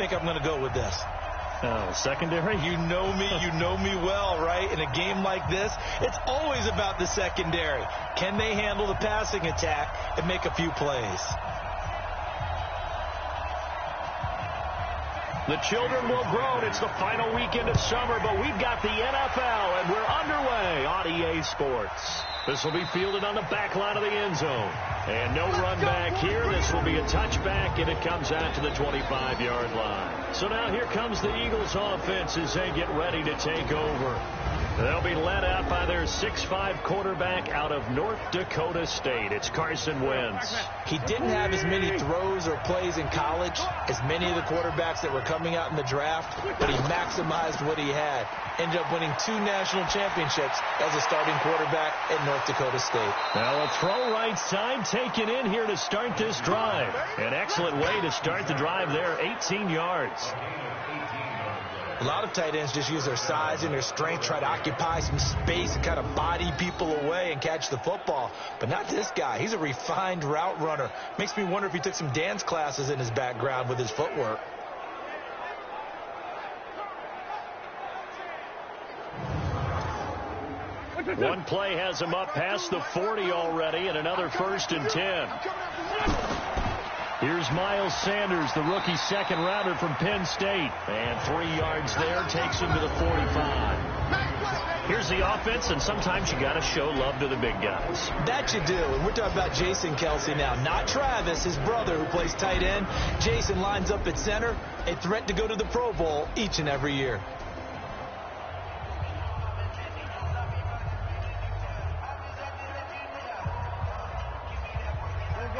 I think I'm going to go with this. Oh, secondary? You know me well, right? In a game like this, it's always about the secondary. Can they handle the passing attack and make a few plays? The children will groan. It's the final weekend of summer, but we've got the NFL, and we're underway on EA Sports. This will be fielded on the back line of the end zone. And no run back here. This will be a touchback, and it comes out to the 25-yard line. So now here comes the Eagles offense as they get ready to take over. They'll be led out by their 6'5" quarterback out of North Dakota State. It's Carson Wentz. He didn't have as many throws or plays in college as many of the quarterbacks that were coming out in the draft, but he maximized what he had. Ended up winning 2 national championships as a starting quarterback at North Dakota State. Now a throw right side taken in here to start this drive. An excellent way to start the drive there, 18 yards. A lot of tight ends just use their size and their strength, try to occupy some space and kind of body people away and catch the football. But not this guy. He's a refined route runner. Makes me wonder if he took some dance classes in his background with his footwork. One play has him up past the 40 already, and another 1st and 10. Here's Miles Sanders, the rookie second-rounder from Penn State. And 3 yards there takes him to the 45. Here's the offense, and sometimes you got to show love to the big guys. That you do. And we're talking about Jason Kelsey now, not Travis, his brother who plays tight end. Jason lines up at center, a threat to go to the Pro Bowl each and every year.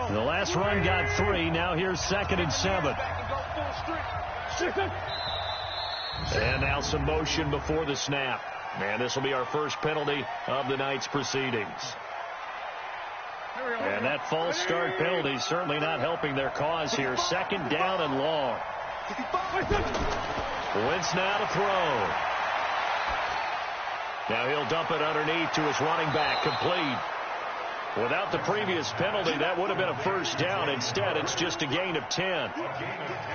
The last run got 3. Now here's 2nd and 7. And now some motion before the snap. And this will be our first penalty of the night's proceedings. And that false start penalty certainly not helping their cause here. 2nd down and long. Wentz now to throw. Now he'll dump it underneath to his running back. Complete. Without the previous penalty, that would have been a 1st down. Instead, it's just a gain of 10.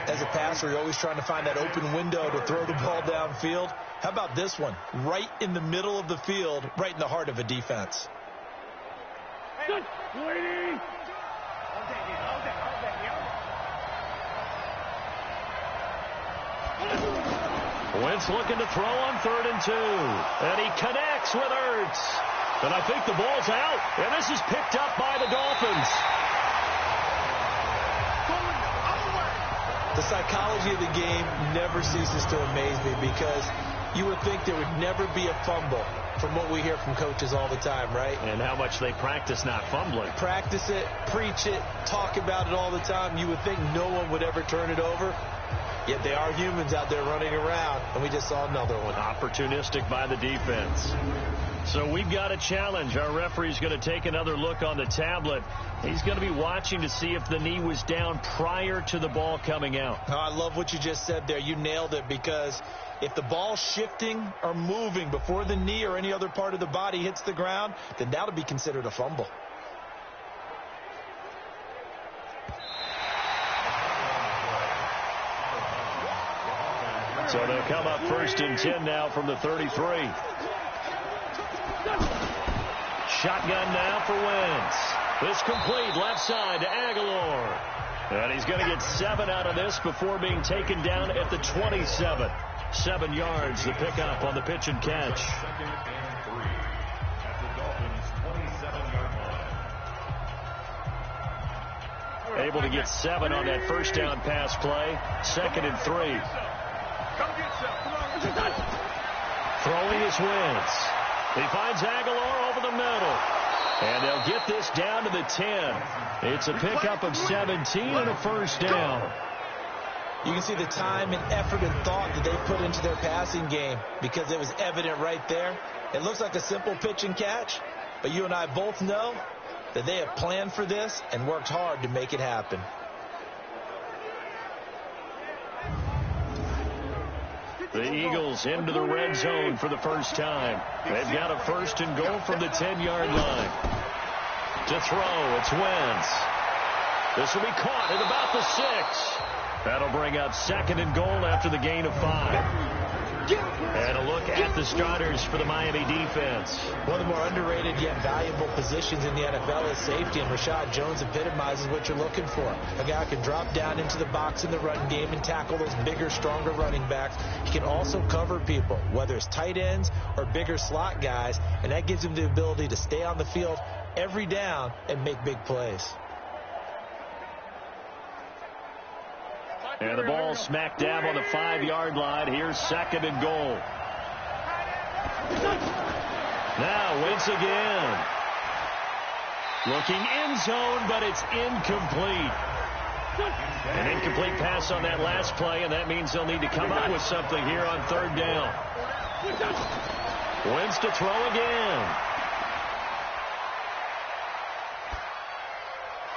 As a passer, you're always trying to find that open window to throw the ball downfield. How about this one? Right in the middle of the field, right in the heart of a defense. Wentz looking to throw on 3rd and 2. And he connects with Ertz. And I think the ball's out, and this is picked up by the Dolphins. The psychology of the game never ceases to amaze me because you would think there would never be a fumble from what we hear from coaches all the time, right? And how much they practice not fumbling. Practice it, preach it, talk about it all the time. You would think no one would ever turn it over. Yet they are humans out there running around, and we just saw another one. Opportunistic by the defense. So we've got a challenge. Our referee's going to take another look on the tablet. He's going to be watching to see if the knee was down prior to the ball coming out. Oh, I love what you just said there. You nailed it, because if the ball's shifting or moving before the knee or any other part of the body hits the ground, then that'll be considered a fumble. So they'll come up 1st and 10 now from the 33. Shotgun now for Wentz. It's complete left side to Aguilar. And he's going to get 7 out of this before being taken down at the 27. 7 yards the pickup on the pitch and catch. Able to get 7 on that 1st down pass play. 2nd and 3. Throwing is Wentz. He finds Aguilar over the middle. And they'll get this down to the 10. It's a pickup of 17 and a 1st down. You can see the time and effort and thought that they put into their passing game, because it was evident right there. It looks like a simple pitch and catch, but you and I both know that they have planned for this and worked hard to make it happen. The Eagles into the red zone for the first time. They've got a 1st and goal from the 10-yard line. To throw, it's Wentz. This will be caught at about the 6. That'll bring up 2nd and goal after the gain of 5. And a look at the starters for the Miami defense. One of the more underrated yet valuable positions in the NFL is safety, and Rashad Jones epitomizes what you're looking for. A guy who can drop down into the box in the run game and tackle those bigger, stronger running backs. He can also cover people, whether it's tight ends or bigger slot guys, and that gives him the ability to stay on the field every down and make big plays. And the ball smacked down on the 5-yard line. Here's 2nd and goal. Now Wentz again. Looking end zone, but it's incomplete. An incomplete pass on that last play, and that means they'll need to come up with something here on 3rd down. Wentz to throw again.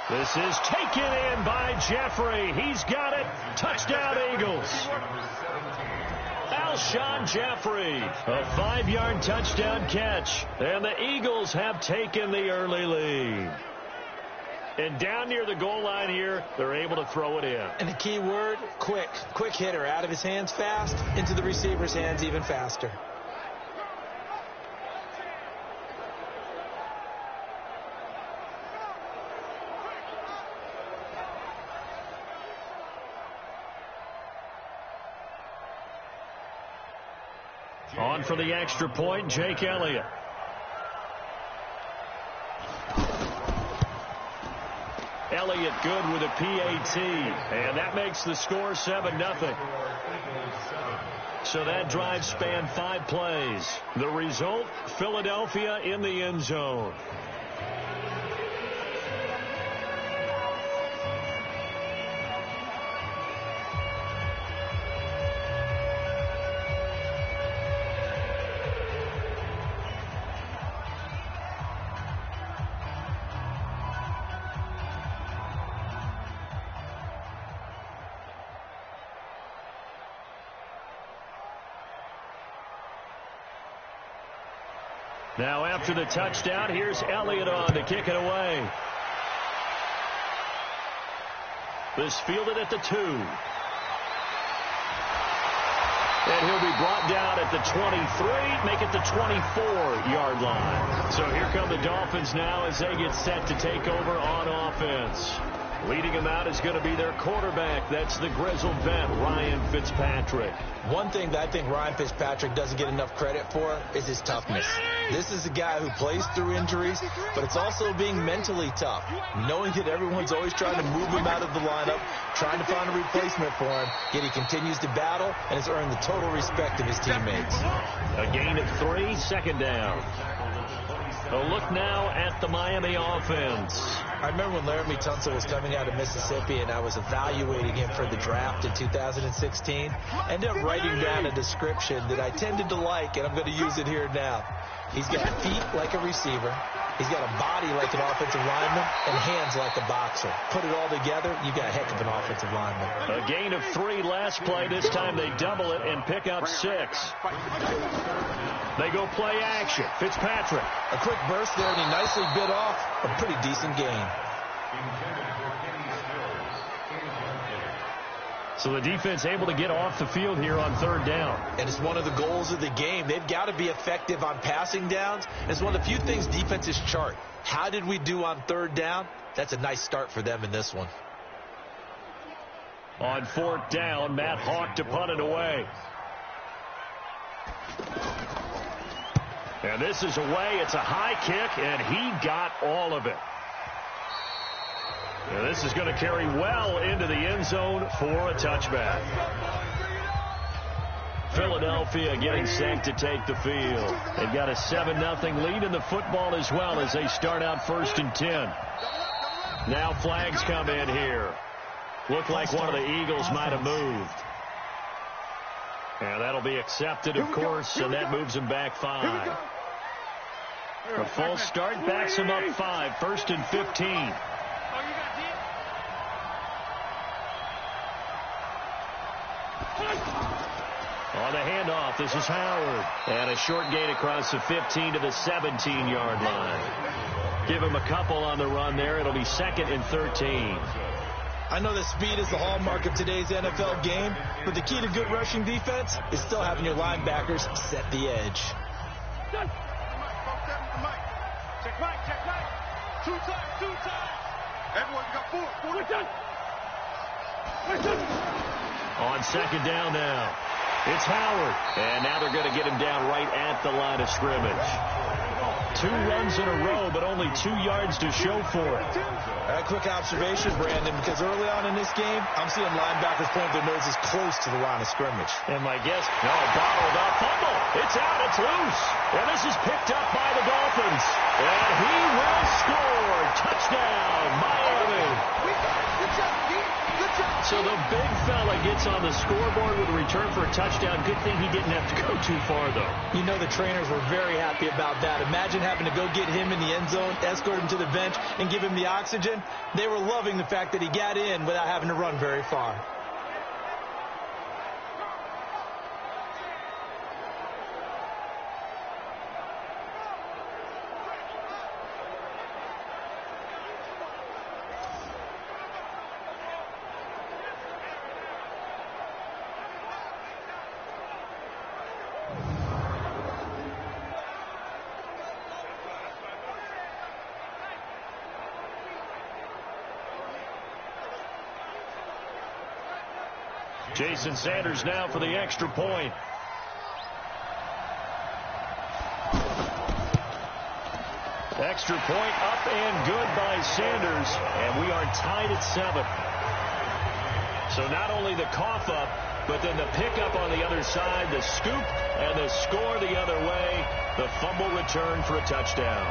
This is taken in by Jeffrey. He's got it. Touchdown, Eagles. Alshon Jeffrey, a 5-yard touchdown catch. And the Eagles have taken the early lead. And down near the goal line here, they're able to throw it in. And the key word, quick. Quick hitter. Out of his hands fast, into the receiver's hands even faster. On for the extra point, Jake Elliott. Elliott good with a PAT, and that makes the score 7-0. So that drive spanned 5 plays. The result, Philadelphia in the end zone. Now after the touchdown, here's Elliott on to kick it away. This fielded at the 2. And he'll be brought down at the 23, make it the 24-yard line. So here come the Dolphins now as they get set to take over on offense. Leading them out is going to be their quarterback. That's the grizzled vet, Ryan Fitzpatrick. One thing that I think Ryan Fitzpatrick doesn't get enough credit for is his toughness. This is a guy who plays through injuries, but it's also being mentally tough, knowing that everyone's always trying to move him out of the lineup, trying to find a replacement for him, yet he continues to battle and has earned the total respect of his teammates. A gain of 3, 2nd down. A look now at the Miami offense. I remember when Laramie Tunsil was coming out of Mississippi and I was evaluating him for the draft in 2016. I ended up writing down a description that I tended to like, and I'm going to use it here now. He's got feet like a receiver. He's got a body like an offensive lineman and hands like a boxer. Put it all together, you got a heck of an offensive lineman. A gain of 3 last play. This time they double it and pick up 6. They go play action. Fitzpatrick. A quick burst there, and he nicely bit off a pretty decent gain. So the defense able to get off the field here on 3rd down. And it's one of the goals of the game. They've got to be effective on passing downs. It's one of the few things defenses chart. How did we do on 3rd down? That's a nice start for them in this one. On 4th down, Matt Hawk to punt it away. And this is away. It's a high kick, and he got all of it. And this is going to carry well into the end zone for a touchback. Philadelphia getting set to take the field. They've got a 7-0 lead in the football as well as they start out 1st and 10. Now flags come in here. Looked like one of the Eagles might have moved. And that'll be accepted, of course, and that moves them back 5. A false start backs them up 5, 1st and 15. On the handoff, this is Howard. And a short gain across the 15 to the 17-yard line. Give him a couple on the run there. It'll be 2nd and 13. I know that speed is the hallmark of today's NFL game, but the key to good rushing defense is still having your linebackers set the edge. Check right. Two times. Everyone got four. On second down now. It's Howard. And now they're going to get him down right at the line of scrimmage. 2 runs in a row, but only 2 yards to show for it. A quick observation, Brandon, because early on in this game, I'm seeing linebackers point their noses close to the line of scrimmage. And my guess, bottled up, fumble. It's out, it's loose. And this is picked up by the Dolphins. And he will score. Touchdown, Miami. Good job. So the big fella gets on the scoreboard with a return for a touchdown. Good thing he didn't have to go too far, though. You know the trainers were very happy about that. Imagine having to go get him in the end zone, escort him to the bench, and give him the oxygen. They were loving the fact that he got in without having to run very far. Jason Sanders now for the extra point. Extra point up and good by Sanders. And we are tied at 7. So not only the cough up, but then the pickup on the other side, the scoop, and the score the other way. The fumble return for a touchdown.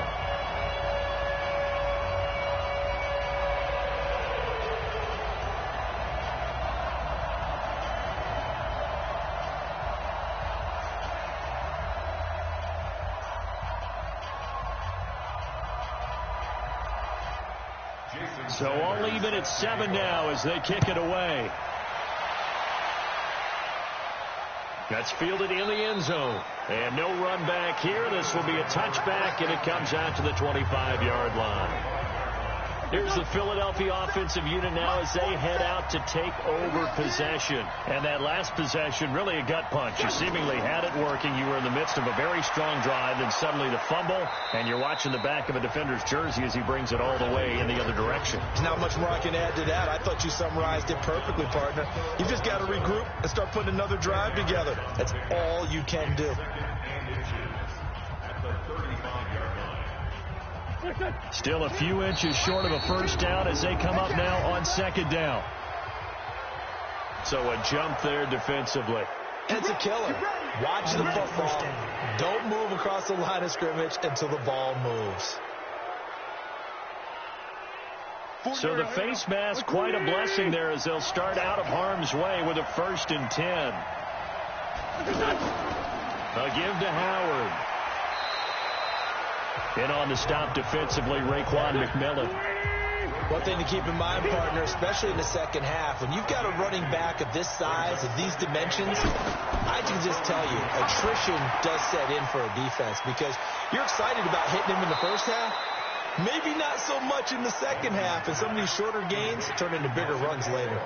So all even at 7 now as they kick it away. That's fielded in the end zone. And no run back here. This will be a touchback, and it comes out to the 25-yard line. Here's the Philadelphia offensive unit now as they head out to take over possession. And that last possession, really a gut punch. You seemingly had it working. You were in the midst of a very strong drive, then suddenly the fumble, and you're watching the back of a defender's jersey as he brings it all the way in the other direction. There's not much more I can add to that. I thought you summarized it perfectly, partner. You just got to regroup and start putting another drive together. That's all you can do. Still a few inches short of a first down as they come up now on second down. So a jump there defensively. It's a killer. Watch the football. Don't move across the line of scrimmage until the ball moves. So the face mask, quite a blessing there as they'll start out of harm's way with a 1st and 10. A give to Howard. In on the stop defensively, Raekwon McMillan. One thing to keep in mind, partner, especially in the second half, when you've got a running back of this size, of these dimensions, I can just tell you, attrition does set in for a defense because you're excited about hitting him in the first half. Maybe not so much in the second half, and some of these shorter gains turn into bigger runs later.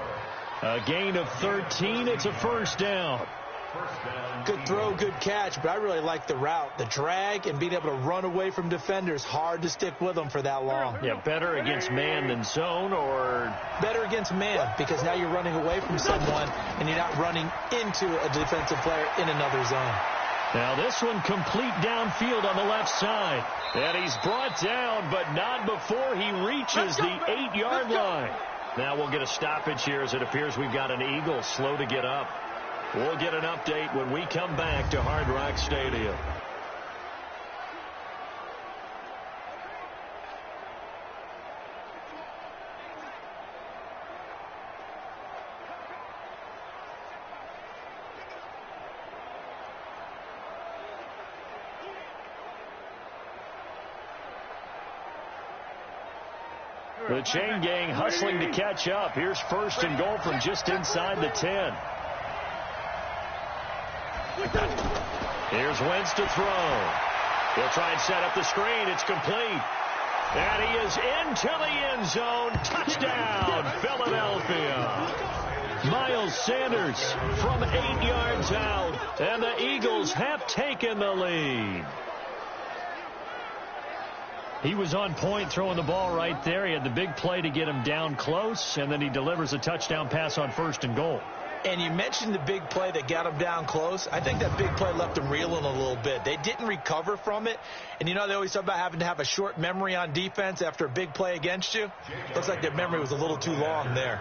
A gain of 13. It's a first down. Good throw, good catch, but I really like the route. The drag and being able to run away from defenders. Hard to stick with them for that long. Yeah, better against man than zone, or? Better against man, because now you're running away from someone and you're not running into a defensive player in another zone. Now this one complete downfield on the left side. And he's brought down, but not before he reaches the 8-yard line. Now we'll get a stoppage here as it appears we've got an Eagle slow to get up. We'll get an update when we come back to Hard Rock Stadium. The chain gang hustling to catch up. Here's 1st and goal from just inside the 10. Here's Wentz to throw. He'll try and set up the screen. It's complete. And he is into the end zone. Touchdown, Philadelphia. Miles Sanders from 8 yards out, and the Eagles have taken the lead. He was on point throwing the ball right there. He had the big play to get him down close, and then he delivers a touchdown pass on 1st and goal. And you mentioned the big play that got him down close. I think that big play left him reeling a little bit. They didn't recover from it. And, you know, they always talk about having to have a short memory on defense after a big play against you. Looks like their memory was a little too long there.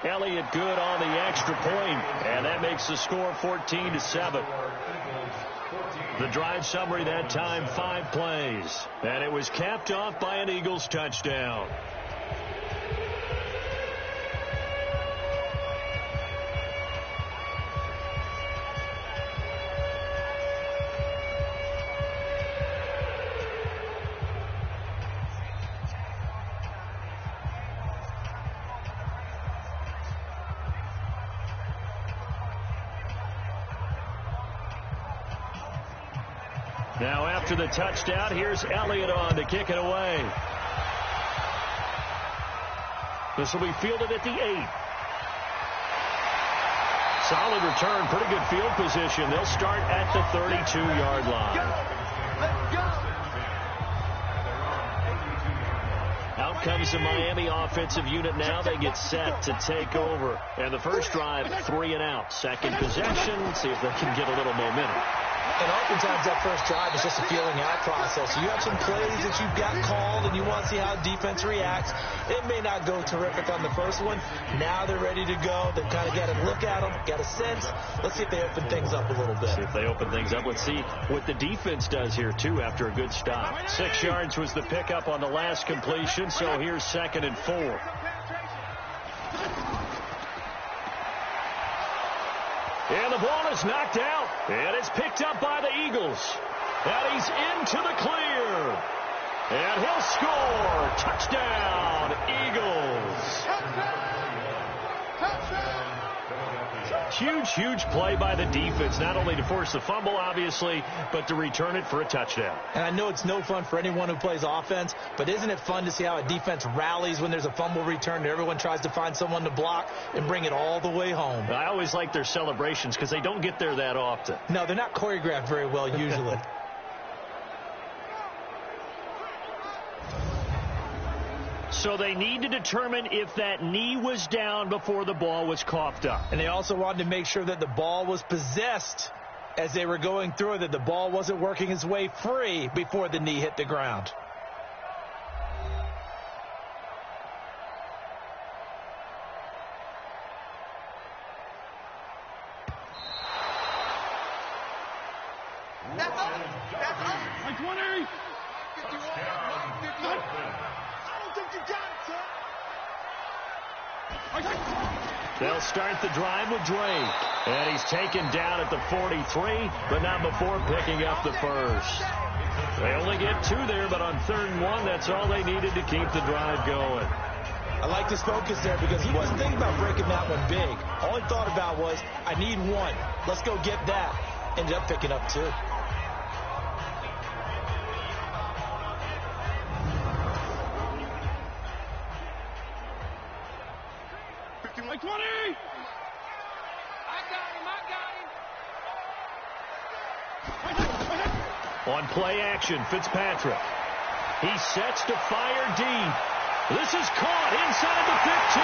Elliott good on the extra point, and that makes the score 14-7. The drive summary that time, 5 plays, and it was capped off by an Eagles touchdown. Now after the touchdown, here's Elliott on to kick it away. This will be fielded at the 8. Solid return, pretty good field position. They'll start at the 32-yard line. Let's go. Out comes the Miami offensive unit now. They get set to take over. And the first drive, 3 and out. Second possession, see if they can get a little momentum. And oftentimes that first drive is just a feeling out process. You have some plays that you've got called and you want to see how defense reacts. It may not go terrific on the first one. Now they're ready to go. They've kind of got to look at them, got a sense. Let's see if they open things up a little bit. See if they open things up. Let's see what the defense does here, too, after a good stop. 6 yards was the pickup on the last completion, so here's 2nd and 4. And the ball is knocked out, and it's picked up by the Eagles. And he's into the clear. And he'll score. Touchdown, Eagles. Huge, huge play by the defense, not only to force the fumble, obviously, but to return it for a touchdown. And I know it's no fun for anyone who plays offense, but isn't it fun to see how a defense rallies when there's a fumble return and everyone tries to find someone to block and bring it all the way home? I always like their celebrations because they don't get there that often. No, they're not choreographed very well usually. So they need to determine if that knee was down before the ball was coughed up. And they also wanted to make sure that the ball was possessed as they were going through it, that the ball wasn't working its way free before the knee hit the ground. That's up. That's up. Like 20. They'll start the drive with Drake. And he's taken down at the 43, but not before picking up the first. They only get 2 there, but on 3rd and 1, that's all they needed to keep the drive going. I like his focus there because he wasn't thinking about breaking that one big. All he thought about was, I need 1. Let's go get that. Ended up picking up 2. Like 20. I got him. On play action, Fitzpatrick. He sets to fire deep. This is caught inside the 15.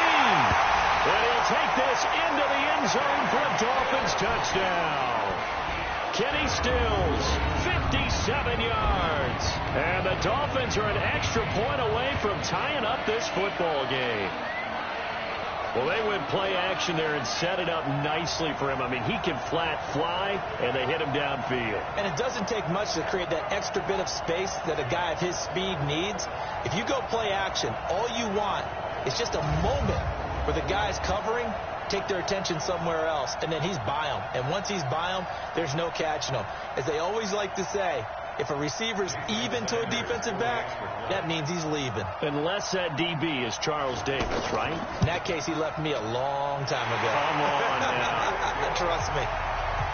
And he'll take this into the end zone for a Dolphins touchdown. Kenny Stills, 57 yards. And the Dolphins are an extra point away from tying up this football game. Well, they went play action there and set it up nicely for him. I mean, he can flat fly, and they hit him downfield. And it doesn't take much to create that extra bit of space that a guy of his speed needs. If you go play action, all you want is just a moment where the guy's covering, take their attention somewhere else, and then he's by him. And once he's by him, there's no catching him. As they always like to say, if a receiver's even to a defensive back, that means he's leaving. Unless that DB is Charles Davis, right? In that case, he left me a long time ago. Come on now. Trust me.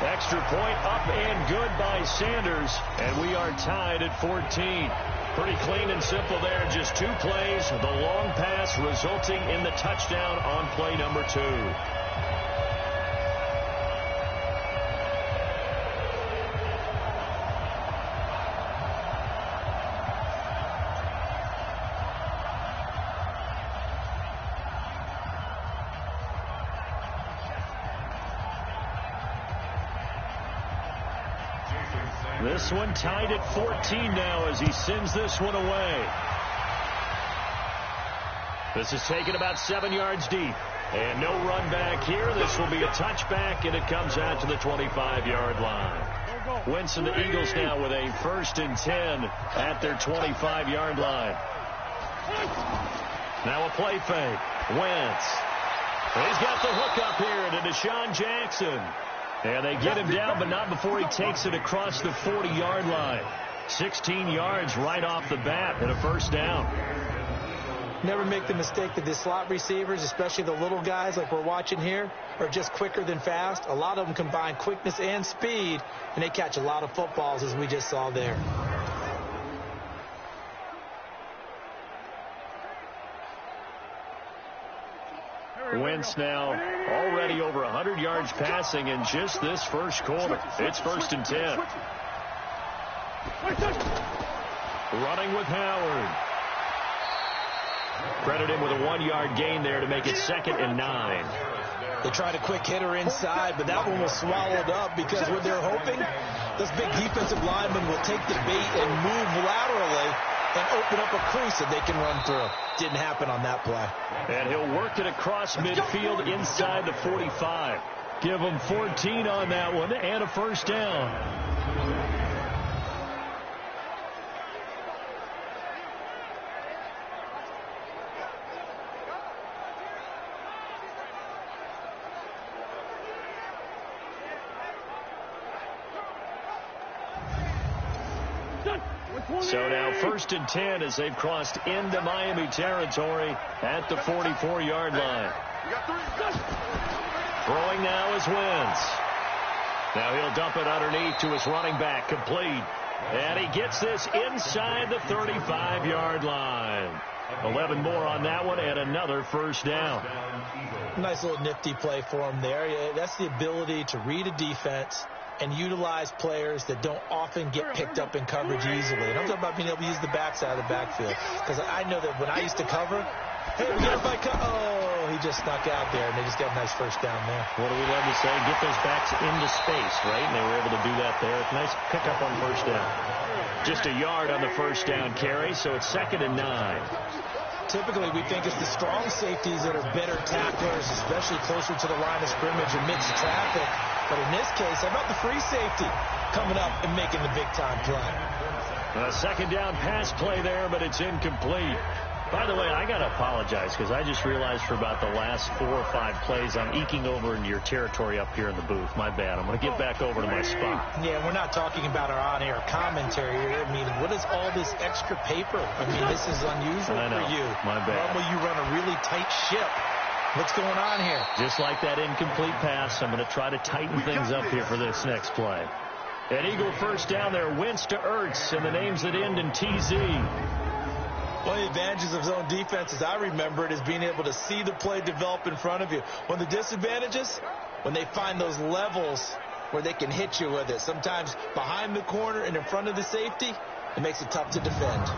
Extra point up and good by Sanders, and we are tied at 14. Pretty clean and simple there. Just 2 plays. The long pass resulting in the touchdown on play number 2. This one tied at 14 now as he sends this one away. This is taken about 7 yards deep. And no run back here. This will be a touchback, and it comes out to the 25-yard line. Wentz and the Eagles now with a 1st and 10 at their 25-yard line. Now a play fake. Wentz. He's got the hook up here to Deshaun Jackson. And they get him down, but not before he takes it across the 40-yard line. 16 yards right off the bat and a 1st down. Never make the mistake that the slot receivers, especially the little guys like we're watching here, are just quicker than fast. A lot of them combine quickness and speed, and they catch a lot of footballs, as we just saw there. Wentz now already over 100 yards passing in just this first quarter. It's 1st and 10. Running with Howard. Credit him with a 1-yard gain there to make it 2nd and 9. They tried a quick hitter inside, but that one was swallowed up because what they're hoping, this big defensive lineman will take the bait and move laterally and open up a crease that they can run through. Didn't happen on that play. And he'll work it across midfield inside the 45. Give him 14 on that one and a 1st down. So now 1st and 10 as they've crossed into Miami territory at the 44-yard line. Throwing now is Wentz. Now he'll dump it underneath to his running back, complete. And he gets this inside the 35-yard line. 11 more on that one and another 1st down. Nice little nifty play for him there. That's the ability to read a defense and utilize players that don't often get picked up in coverage easily. And I'm talking about being able to use the backside of the backfield. Because I know that when I used to cover, hey, we get it by oh, he just snuck out there, and they just got a nice 1st down there. What do we love to say? Get those backs into space, right? And they were able to do that there. Nice pickup on 1st down. Just a yard on the 1st down carry, so it's 2nd and 9. Typically, we think it's the strong safeties that are better tacklers, especially closer to the line of scrimmage amidst traffic. But in this case, how about the free safety coming up and making the big-time play? A 2nd down pass play there, but it's incomplete. By the way, I got to apologize because I just realized for about the last 4 or 5 plays, I'm eking over into your territory up here in the booth. My bad. I'm going to get back over to my spot. Yeah, we're not talking about our on-air commentary here. I mean, what is all this extra paper? I mean, this is unusual for you. My bad. Normally you run a really tight ship. What's going on here? Just like that incomplete pass, I'm going to try to tighten things up here for this next play. An Eagle 1st down there, Wentz to Ertz, and the names that end in TZ. One of the advantages of zone defense, as I remember it, is being able to see the play develop in front of you. One of the disadvantages, when they find those levels where they can hit you with it, sometimes behind the corner and in front of the safety, it makes it tough to defend.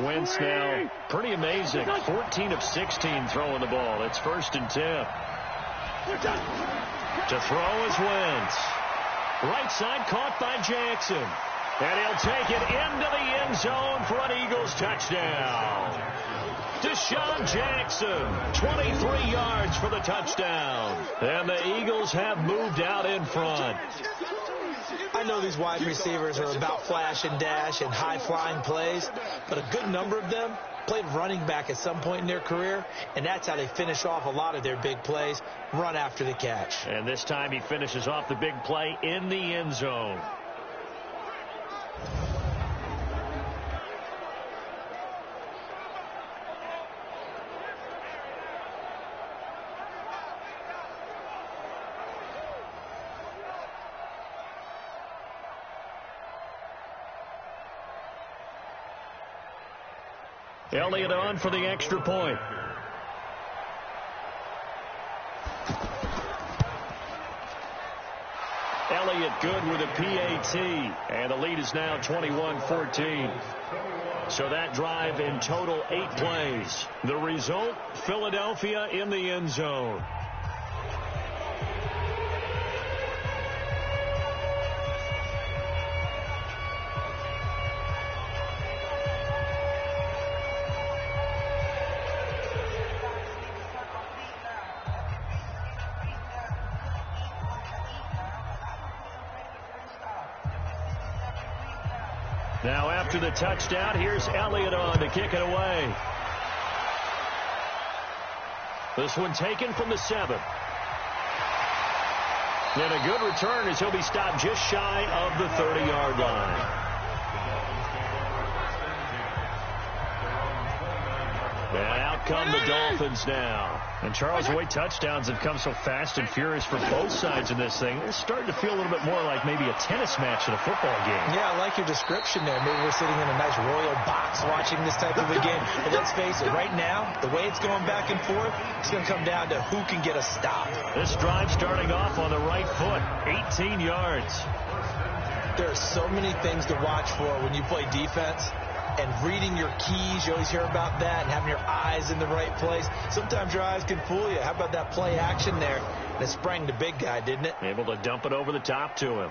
Wentz now, pretty amazing. 14 of 16 throwing the ball. It's 1st and 10. To throw is Wentz. Right side caught by Jackson. And he'll take it into the end zone for an Eagles touchdown. Deshaun Jackson, 23 yards for the touchdown. And the Eagles have moved out in front. I know these wide receivers are about flash and dash and high-flying plays, but a good number of them played running back at some point in their career, and that's how they finish off a lot of their big plays, run after the catch. And this time he finishes off the big play in the end zone. Elliott on for the extra point. Elliott good with a PAT, and the lead is now 21-14. So that drive in total 8 plays. The result, Philadelphia in the end zone. Now after the touchdown, here's Elliott on to kick it away. This one taken from the 7. And a good return as he'll be stopped just shy of the 30-yard line. And out come the Dolphins now. And Charles, the way touchdowns have come so fast and furious for both sides in this thing, it's starting to feel a little bit more like maybe a tennis match in a football game. Yeah, I like your description there. Maybe we're sitting in a nice royal box watching this type of a game. But let's face it, right now, the way it's going back and forth, it's going to come down to who can get a stop. This drive starting off on the right foot, 18 yards. There are so many things to watch for when you play defense. And reading your keys, you always hear about that, and having your eyes in the right place. Sometimes your eyes can fool you. How about that play action there? And it sprang the big guy, didn't it? Able to dump it over the top to him.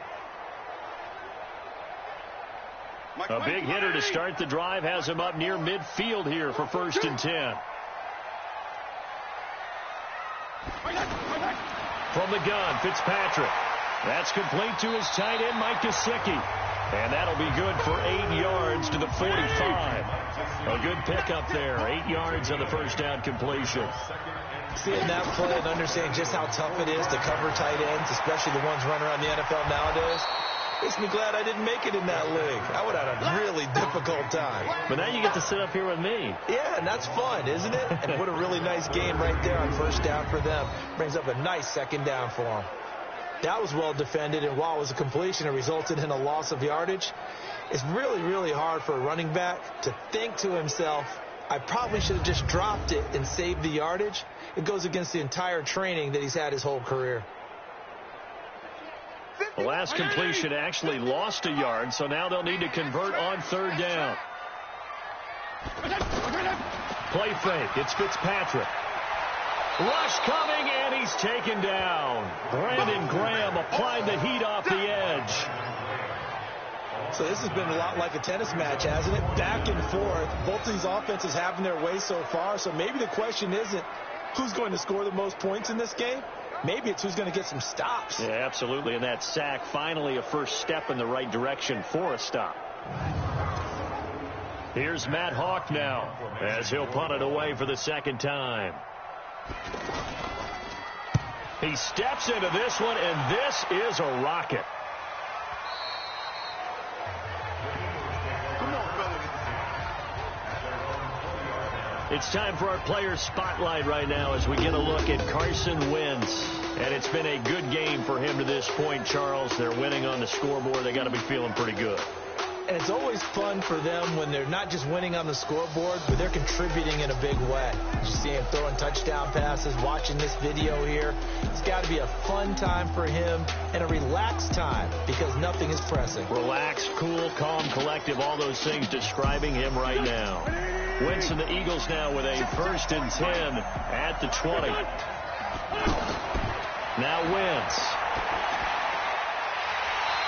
A big hitter to start the drive has him up near midfield here for 1st and 10. From the gun, Fitzpatrick. That's complete to his tight end, Mike Gesicki. And that'll be good for 8 yards to the 45. A good pickup there. 8 yards on the first down completion. Seeing that play and understanding just how tough it is to cover tight ends, especially the ones running around the NFL nowadays, makes me glad I didn't make it in that league. I would have had a really difficult time. But now you get to sit up here with me. Yeah, and that's fun, isn't it? And what a really nice game right there on first down for them. Brings up a nice second down for them. That was well defended, and while it was a completion, it resulted in a loss of yardage. It's really, really hard for a running back to think to himself, I probably should have just dropped it and saved the yardage. It goes against the entire training that he's had his whole career. The last completion actually lost a yard, so now they'll need to convert on 3rd down. Play fake. It's Fitzpatrick. Rush coming, and he's taken down. Brandon Graham applied the heat off the edge. So this has been a lot like a tennis match, hasn't it? Back and forth. Both of these offenses having their way so far. So maybe the question isn't who's going to score the most points in this game. Maybe it's who's going to get some stops. Yeah, absolutely. And that sack, finally a first step in the right direction for a stop. Here's Matt Hawk now as he'll punt it away for the 2nd time. He steps into this one, and this is a rocket. It's time for our player spotlight right now as we get a look at Carson Wentz. And it's been a good game for him to this point, Charles. They're winning on the scoreboard. They got to be feeling pretty good. And it's always fun for them when they're not just winning on the scoreboard, but they're contributing in a big way. You see him throwing touchdown passes, watching this video here. It's got to be a fun time for him and a relaxed time because nothing is pressing. Relaxed, cool, calm, collective, all those things describing him right now. Wentz and the Eagles now with a 1st and 10 at the 20. Now Wentz.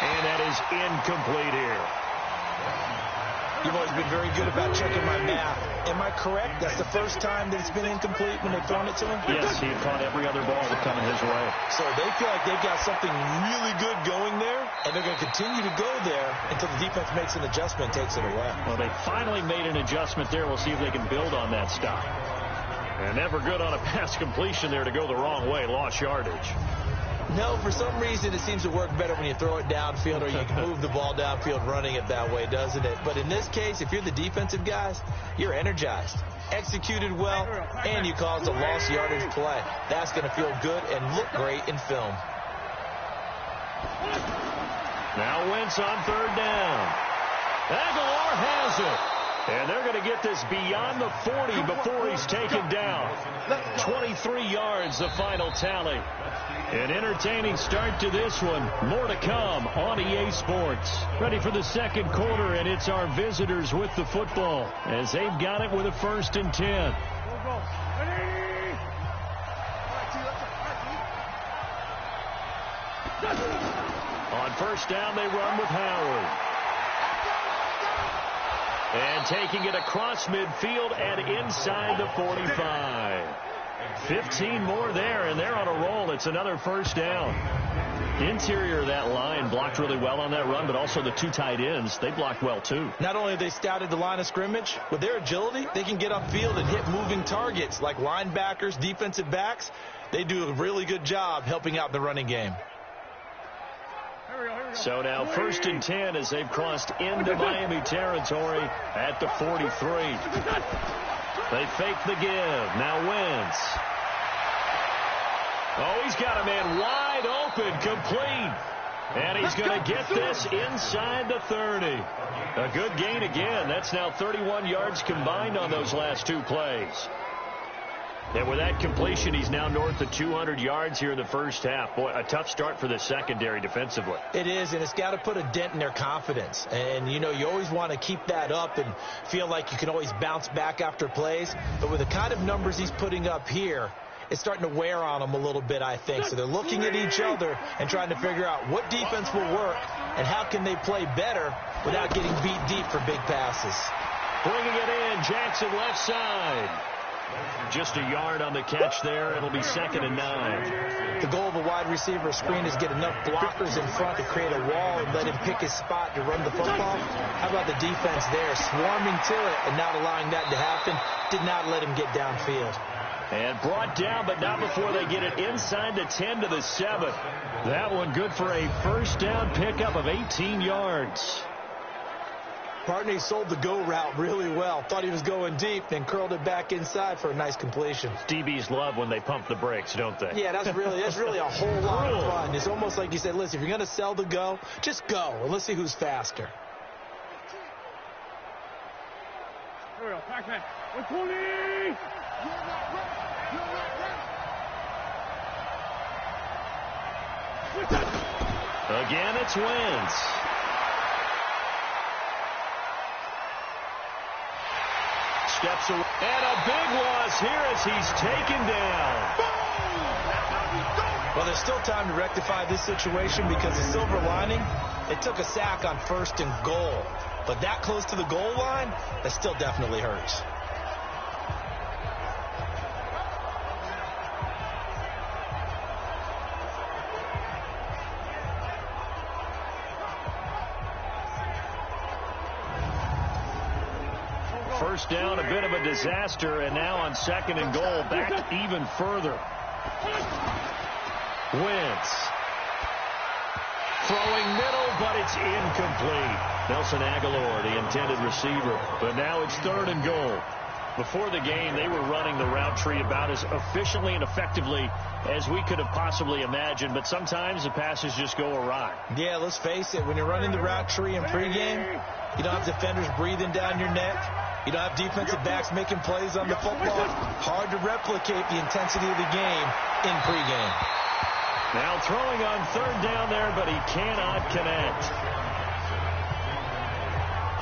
And that is incomplete here. You've always been very good about checking my math. Am I correct? That's the first time that it's been incomplete when they've thrown it to him? Yes, he caught every other ball that coming his way. So they feel like they've got something really good going there, and they're going to continue to go there until the defense makes an adjustment and takes it away. Well, they finally made an adjustment there. We'll see if they can build on that stop. And never good on a pass completion there to go the wrong way. Lost yardage. No, for some reason it seems to work better when you throw it downfield or you can move the ball downfield running it that way, doesn't it? But in this case, if you're the defensive guys, you're energized, executed well, and you caused a lost yardage play. That's going to feel good and look great in film. Now Wentz on 3rd down. Aguilar has it. And they're going to get this beyond the 40 before he's taken down. 23 yards, the final tally. An entertaining start to this one. More to come on EA Sports. Ready for the second quarter, and it's our visitors with the football as they've got it with a 1st and 10. On 1st down, they run with Howard. And taking it across midfield and inside the 45. 15 more there, and they're on a roll. It's another 1st down. Interior of that line blocked really well on that run, but also the 2 tight ends, they blocked well too. Not only have they scouted the line of scrimmage, with their agility, they can get upfield and hit moving targets like linebackers, defensive backs. They do a really good job helping out the running game. So now 1st and 10 as they've crossed into Miami territory at the 43. They fake the give. Now Wentz. Oh, he's got a man wide open, complete. And he's going to get this inside the 30. A good gain again. That's now 31 yards combined on those last 2 plays. And with that completion, he's now north of 200 yards here in the 1st half. Boy, a tough start for the secondary defensively. It is, and it's got to put a dent in their confidence. And, you know, you always want to keep that up and feel like you can always bounce back after plays. But with the kind of numbers he's putting up here, it's starting to wear on them a little bit, I think. So they're looking at each other and trying to figure out what defense will work and how can they play better without getting beat deep for big passes. Bringing it in, Jackson left side. Just a yard on the catch there. It'll be 2nd and 9. The goal of a wide receiver screen is get enough blockers in front to create a wall and let him pick his spot to run the football. How about the defense there, swarming to it and not allowing that to happen? Did not let him get downfield. And brought down, but not before they get it inside the 10 to the 7. That one good for a 1st down pickup of 18 yards. Partner, he sold the go route really well. Thought he was going deep, then curled it back inside for a nice completion. DBs love when they pump the brakes, don't they? Yeah, that's really a whole lot of fun. It's almost like you said, listen, if you're going to sell the go, just go, and let's see who's faster. Here we go, Pac-Man. 120! Again, it's Wentz. Steps away. And a big loss here as he's taken down. Well, there's still time to rectify this situation because the silver lining, they took a sack on 1st and goal. But that close to the goal line, that still definitely hurts. First down, a bit of a disaster, and now on 2nd and goal, back even further. Wentz. Throwing middle, but it's incomplete. Nelson Aguilar, the intended receiver. But now it's 3rd and goal. Before the game, they were running the route tree about as efficiently and effectively as we could have possibly imagined, but sometimes the passes just go awry. Yeah, let's face it, when you're running the route tree in pregame, you don't have defenders breathing down your neck. You don't have defensive backs making plays on the football. Hard to replicate the intensity of the game in pregame. Now throwing on 3rd down there, but he cannot connect.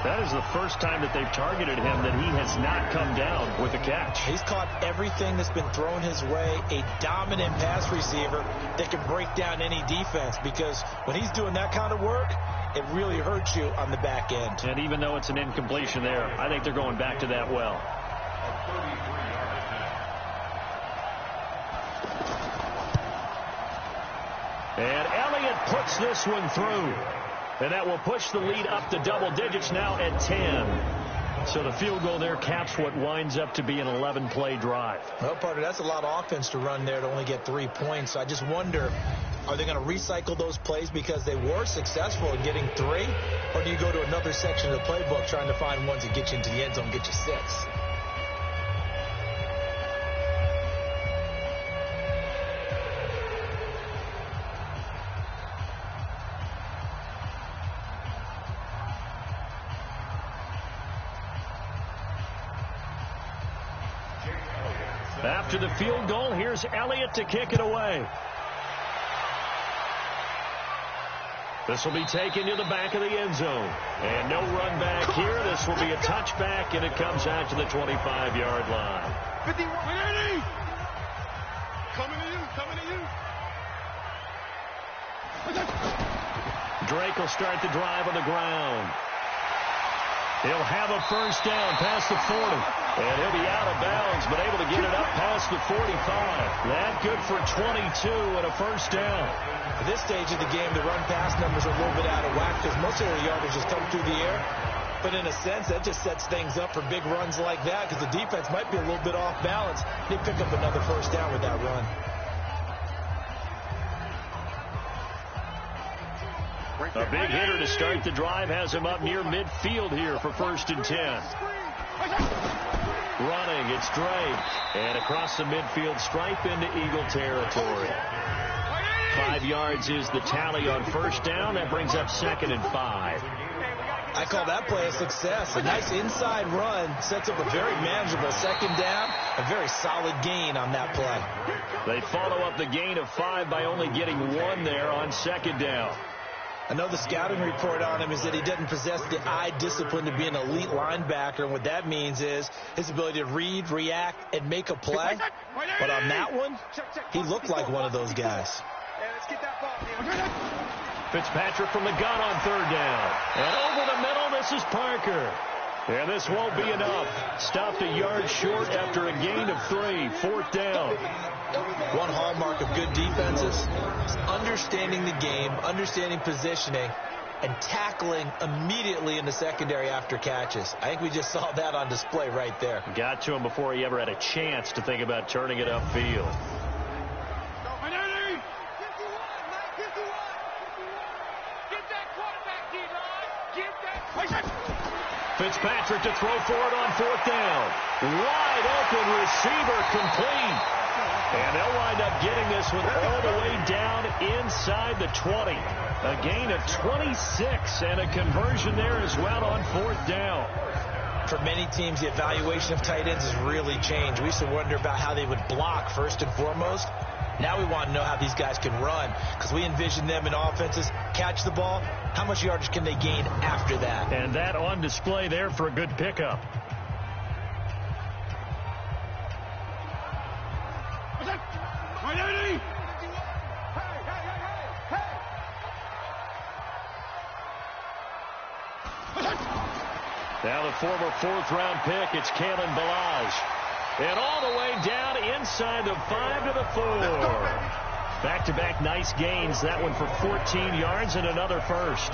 That is the first time that they've targeted him that he has not come down with a catch. He's caught everything that's been thrown his way. A dominant pass receiver that can break down any defense, because when he's doing that kind of work, it really hurts you on the back end. And even though it's an incompletion there, I think they're going back to that well. And Elliott puts this one through. And that will push the lead up to double digits now at 10. So the field goal there caps what winds up to be an 11-play drive. Well, partner, that's a lot of offense to run there to only get 3 points. I just wonder, are they going to recycle those plays because they were successful in getting 3? Or do you go to another section of the playbook trying to find ones that get you into the end zone, get you 6? After the field goal, here's Elliott to kick it away. This will be taken to the back of the end zone. And no run back here. This will be a touchback, and it comes out to the 25-yard line. 51. Coming to you. Coming to you. Drake will start the drive on the ground. He'll have a first down past the 40. And he'll be out of bounds, but able to get it up past the 45. That good for 22 and a first down. At this stage of the game, the run-pass numbers are a little bit out of whack because most of their yardage just come through the air. But in a sense, that just sets things up for big runs like that because the defense might be a little bit off balance. They pick up another first down with that run. A big hitter to start the drive has him up near midfield here for 1st and 10. Running, it's Drake. And across the midfield stripe into Eagle territory. 5 yards is the tally on first down. That brings up 2nd and 5. I call that play a success. A nice inside run sets up a very manageable 2nd down. A very solid gain on that play. They follow up the gain of 5 by only getting 1 there on 2nd down. I know the scouting report on him is that he doesn't possess the eye discipline to be an elite linebacker. And what that means is his ability to read, react, and make a play. But on that one, he looked like one of those guys. Let's get that ball. Fitzpatrick from the gun on 3rd down. And over the middle, this is Parker. And this won't be enough. Stopped a yard short after a gain of 3. 4th down. One hallmark of good defenses is understanding the game, understanding positioning, and tackling immediately in the secondary after catches. I think we just saw that on display right there. Got to him before he ever had a chance to think about turning it upfield. Fitzpatrick to throw for it on 4th down. Wide open receiver complete. And they'll wind up getting this one all the way down inside the 20. A gain of 26 and a conversion there as well on 4th down. For many teams, the evaluation of tight ends has really changed. We used to wonder about how they would block first and foremost. Now we want to know how these guys can run because we envision them in offenses catch the ball. How much yardage can they gain after that? And that on display there for a good pickup. Now the former 4th-round pick, it's Kalen Balaj. And all the way down inside the 5 to the 4. Back-to-back nice gains. That one for 14 yards and another first.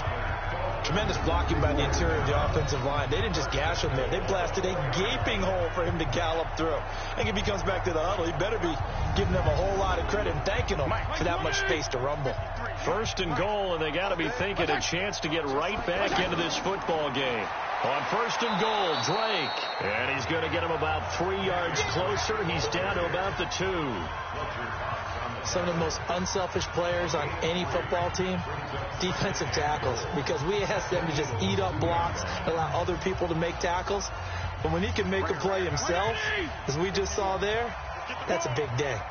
Tremendous blocking by the interior of the offensive line. They didn't just gash him there. They blasted a gaping hole for him to gallop through. I think if he comes back to the huddle, he better be giving them a whole lot of credit and thanking them for that much space to rumble. 1st and goal, and they got to be thinking a chance to get right back into this football game. On 1st and goal, Drake. And he's going to get him about 3 yards closer. He's down to about the 2. Some of the most unselfish players on any football team, defensive tackles, because we ask them to just eat up blocks, allow other people to make tackles. But when he can make a play himself, as we just saw there, that's a big day.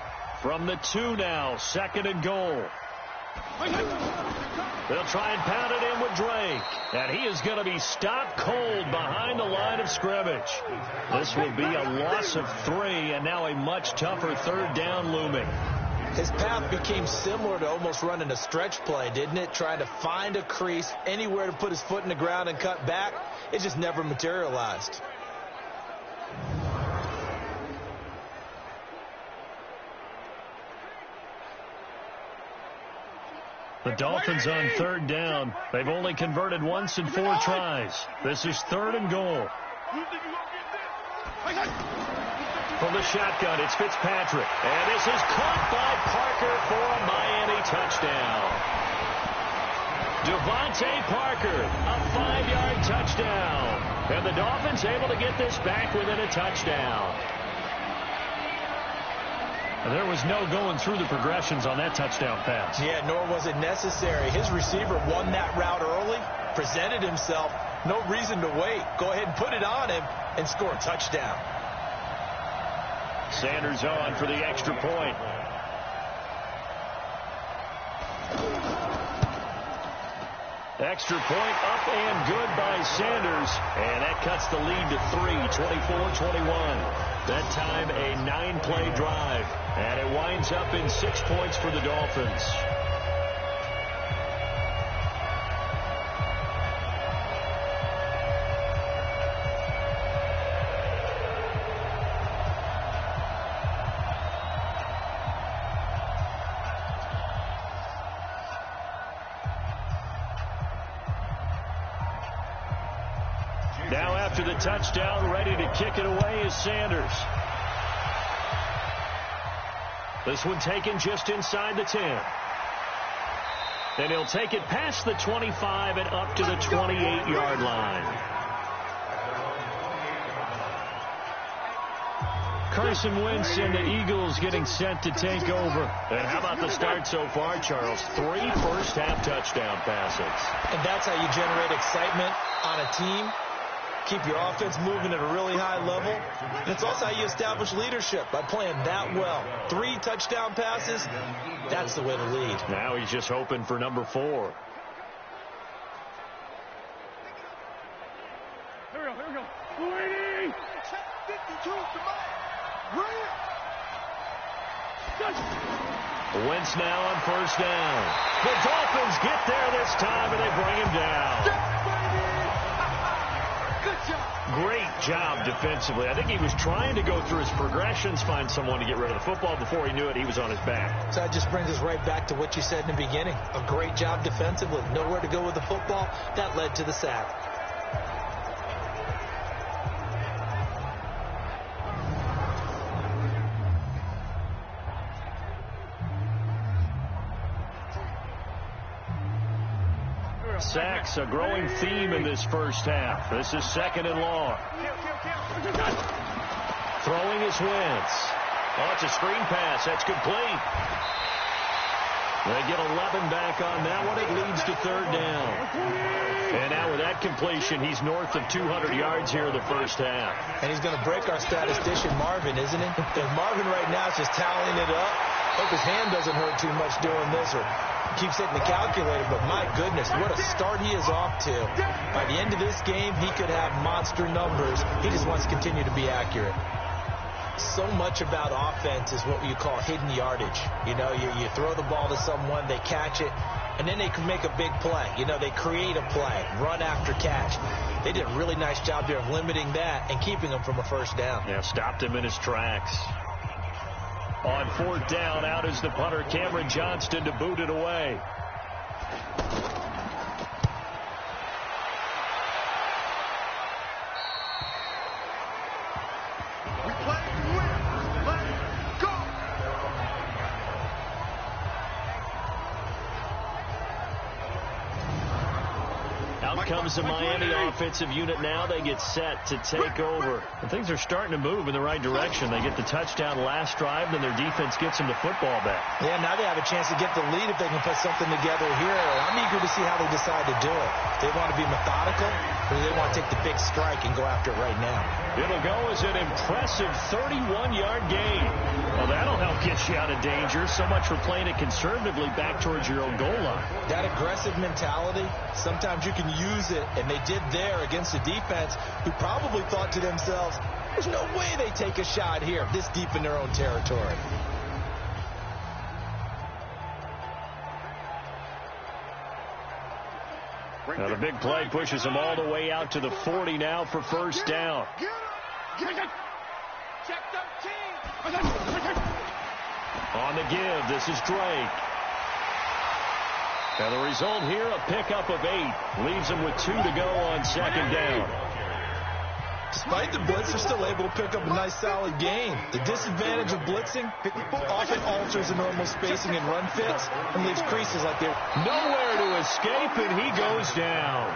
From the 2 now, 2nd and goal. They'll try and pound it in with Drake. And he is going to be stopped cold behind the line of scrimmage. This will be a loss of 3, and now a much tougher 3rd down looming. His path became similar to almost running a stretch play, didn't it? Trying to find a crease, anywhere to put his foot in the ground and cut back. It just never materialized. The Dolphins on 3rd down. They've only converted once in 4 tries. This is 3rd and goal. From the shotgun, it's Fitzpatrick. And this is caught by Parker for a Miami touchdown. Devontae Parker, a 5-yard touchdown. And the Dolphins able to get this back within a touchdown. And there was no going through the progressions on that touchdown pass. Yeah, nor was it necessary. His receiver won that route early, presented himself. No reason to wait. Go ahead and put it on him and score a touchdown. Sanders on for the extra point. Extra point up and good by Sanders. And that cuts the lead to 3, 24-21. That time a 9-play drive. And it winds up in 6 points for the Dolphins. Now after the touchdown, ready to kick it away is Sanders. This one taken just inside the 10. Then he'll take it past the 25 and up to the 28-yard line. Carson Wentz and the Eagles getting set to take over. And how about the start so far, Charles? 3 first-half touchdown passes. And that's how you generate excitement on a team. Keep your offense moving at a really high level. And it's also how you establish leadership, by playing that well. 3 touchdown passes, that's the way to lead. Now he's just hoping for number 4. Here we go. 280. Check 52, come on. Wentz now on first down. The Dolphins get there this time, and they bring him down. Good job. Great job defensively. I think he was trying to go through his progressions, find someone to get rid of the football. Before he knew it, he was on his back. So that just brings us right back to what you said in the beginning. A great job defensively. Nowhere to go with the football. That led to the sack. Sacks, a growing theme in this first half. This is 2nd and long. Throwing is Wentz. Oh, it's a screen pass. That's complete. They get 11 back on that one. It leads to 3rd down. And now with that completion, he's north of 200 yards here in the first half. And he's going to break our statistician, Marvin, isn't he? And Marvin right now is just tallying it up. Hope his hand doesn't hurt too much doing this, or keeps hitting the calculator, but my goodness, what a start he is off to. By the end of this game, he could have monster numbers. He just wants to continue to be accurate. So much about offense is what you call hidden yardage. You know, you throw the ball to someone, they catch it, and then they can make a big play. You know, they create a play, run after catch. They did a really nice job there of limiting that and keeping him from a first down. Yeah, stopped him in his tracks. On 4th down, out is the punter, Cameron Johnston, to boot it away. We play to win. Let's go. Out comes the Miami offensive unit now. They get set to take over. And things are starting to move in the right direction. They get the touchdown last drive, then their defense gets them the football back. Yeah, now they have a chance to get the lead if they can put something together here. I'm eager to see how they decide to do it. They want to be methodical, or they want to take the big strike and go after it right now. It'll go as an impressive 31-yard gain. Well, that'll help get you out of danger. So much for playing it conservatively back towards your own goal line. That aggressive mentality, sometimes you can use it, and they did there against a defense who probably thought to themselves, there's no way they take a shot here this deep in their own territory. Now the big play pushes them all the way out to the 40 now for first down. Check 13. On the give, this is Drake. Now the result here, a pickup of 8. Leaves them with 2 to go on 2nd down. Despite the blitz, they're still able to pick up a nice, solid gain. The disadvantage of blitzing often alters the normal spacing and run fits and leaves creases like they're nowhere to escape, and he goes down.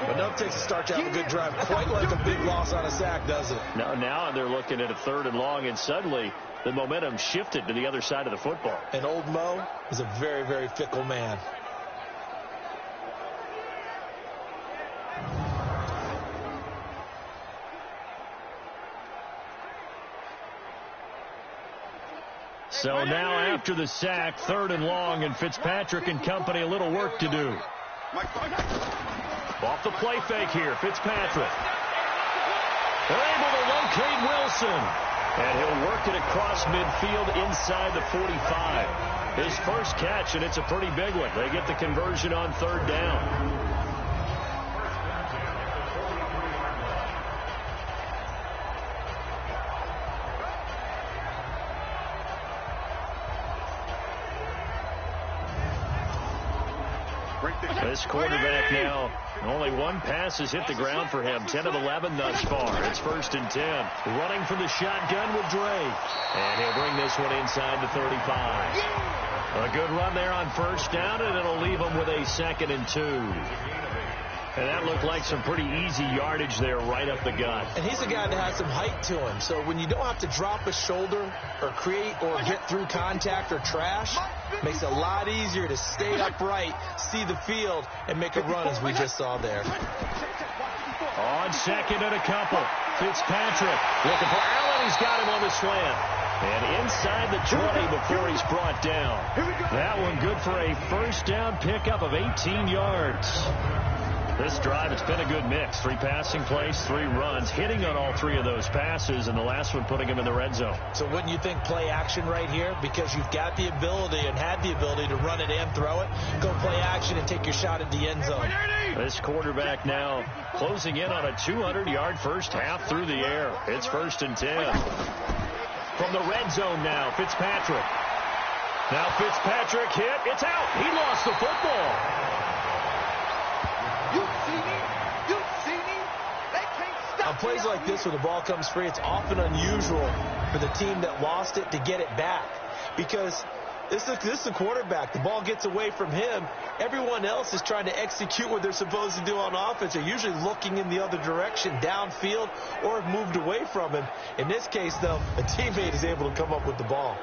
But no takes a start to have a good drive. Quite like a big loss on a sack, does it? Now they're looking at a 3rd and long, and suddenly the momentum shifted to the other side of the football. And old Mo is a very, very fickle man. So now after the sack, 3rd and long, and Fitzpatrick and company a little work to do. Off the play fake here, Fitzpatrick. They're able to locate Wilson. And he'll work it across midfield inside the 45. His first catch, and it's a pretty big one. They get the conversion on 3rd down. This quarterback now, only one pass has hit the ground for him. 10 of 11 thus far. It's 1st and 10. Running from the shotgun with Drake. And he'll bring this one inside the 35. A good run there on 1st down, and it'll leave him with a 2nd and 2. And that looked like some pretty easy yardage there right up the gut. And he's a guy that has some height to him. So when you don't have to drop a shoulder or create or get through contact or trash, makes it a lot easier to stay upright, see the field, and make a run as we just saw there. On 2nd and a couple. Fitzpatrick looking for Allen. He's got him on the slant. And inside the 20 before he's brought down. That one good for a 1st down pickup of 18 yards. This drive, it's been a good mix. 3 passing plays, 3 runs, hitting on all 3 of those passes, and the last one putting him in the red zone. So wouldn't you think play action right here? Because you've got the ability and had the ability to run it and throw it. Go play action and take your shot at the end zone. This quarterback now closing in on a 200-yard first half through the air. It's 1st and 10. From the red zone now, Fitzpatrick. Now Fitzpatrick hit. It's out. He lost the football. On plays like this where the ball comes free, it's often unusual for the team that lost it to get it back. Because this is a quarterback. The ball gets away from him. Everyone else is trying to execute what they're supposed to do on offense. They're usually looking in the other direction, downfield, or have moved away from him. In this case, though, a teammate is able to come up with the ball.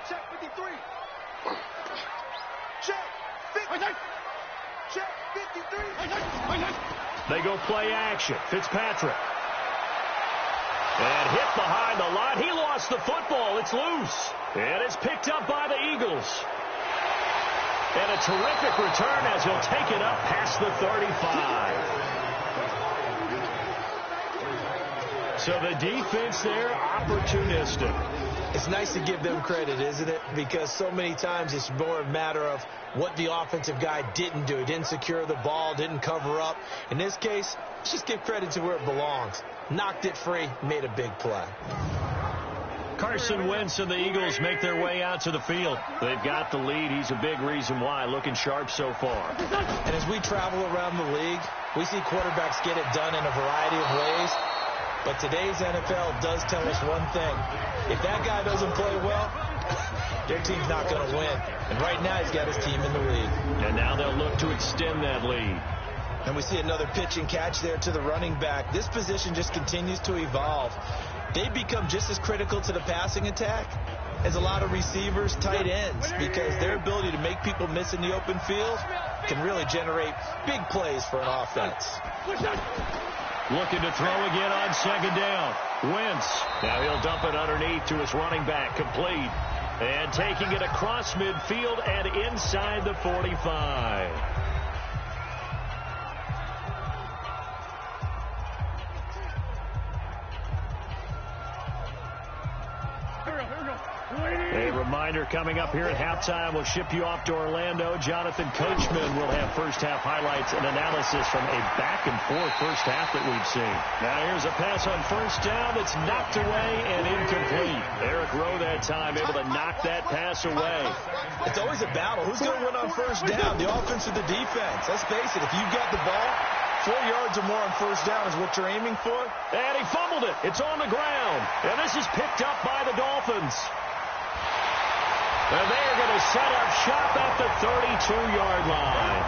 Check 53. Check 50. Check 53. They go play action. Fitzpatrick. And hit behind the line. He lost the football. It's loose. And it's picked up by the Eagles. And a terrific return as he'll take it up past the 35. So the defense there, opportunistic. It's nice to give them credit, isn't it? Because so many times it's more a matter of what the offensive guy didn't do. He didn't secure the ball, didn't cover up. In this case, let's just give credit to where it belongs. Knocked it free, made a big play. Carson Wentz and the Eagles make their way out to the field. They've got the lead. He's a big reason why. Looking sharp so far. And as we travel around the league, we see quarterbacks get it done in a variety of ways. But today's NFL does tell us one thing. If that guy doesn't play well, their team's not going to win. And right now he's got his team in the lead. And now they'll look to extend that lead. And we see another pitch and catch there to the running back. This position just continues to evolve. They become just as critical to the passing attack as a lot of receivers, tight ends, because their ability to make people miss in the open field can really generate big plays for an offense. Looking to throw again on 2nd down. Wentz. Now he'll dump it underneath to his running back. Complete. And taking it across midfield and inside the 45. A reminder coming up here at halftime. We'll ship you off to Orlando. Jonathan Coachman will have first-half highlights and analysis from a back-and-forth first half that we've seen. Now here's a pass on 1st down that's knocked away and incomplete. Eric Rowe that time able to knock that pass away. It's always a battle. Who's going to win on 1st down, the offense or the defense? Let's face it, if you've got the ball, 4 yards or more on 1st down is what you're aiming for. And he fumbled it. It's on the ground. And this is picked up by the Dolphins. And they're going to set up shop at the 32-yard line.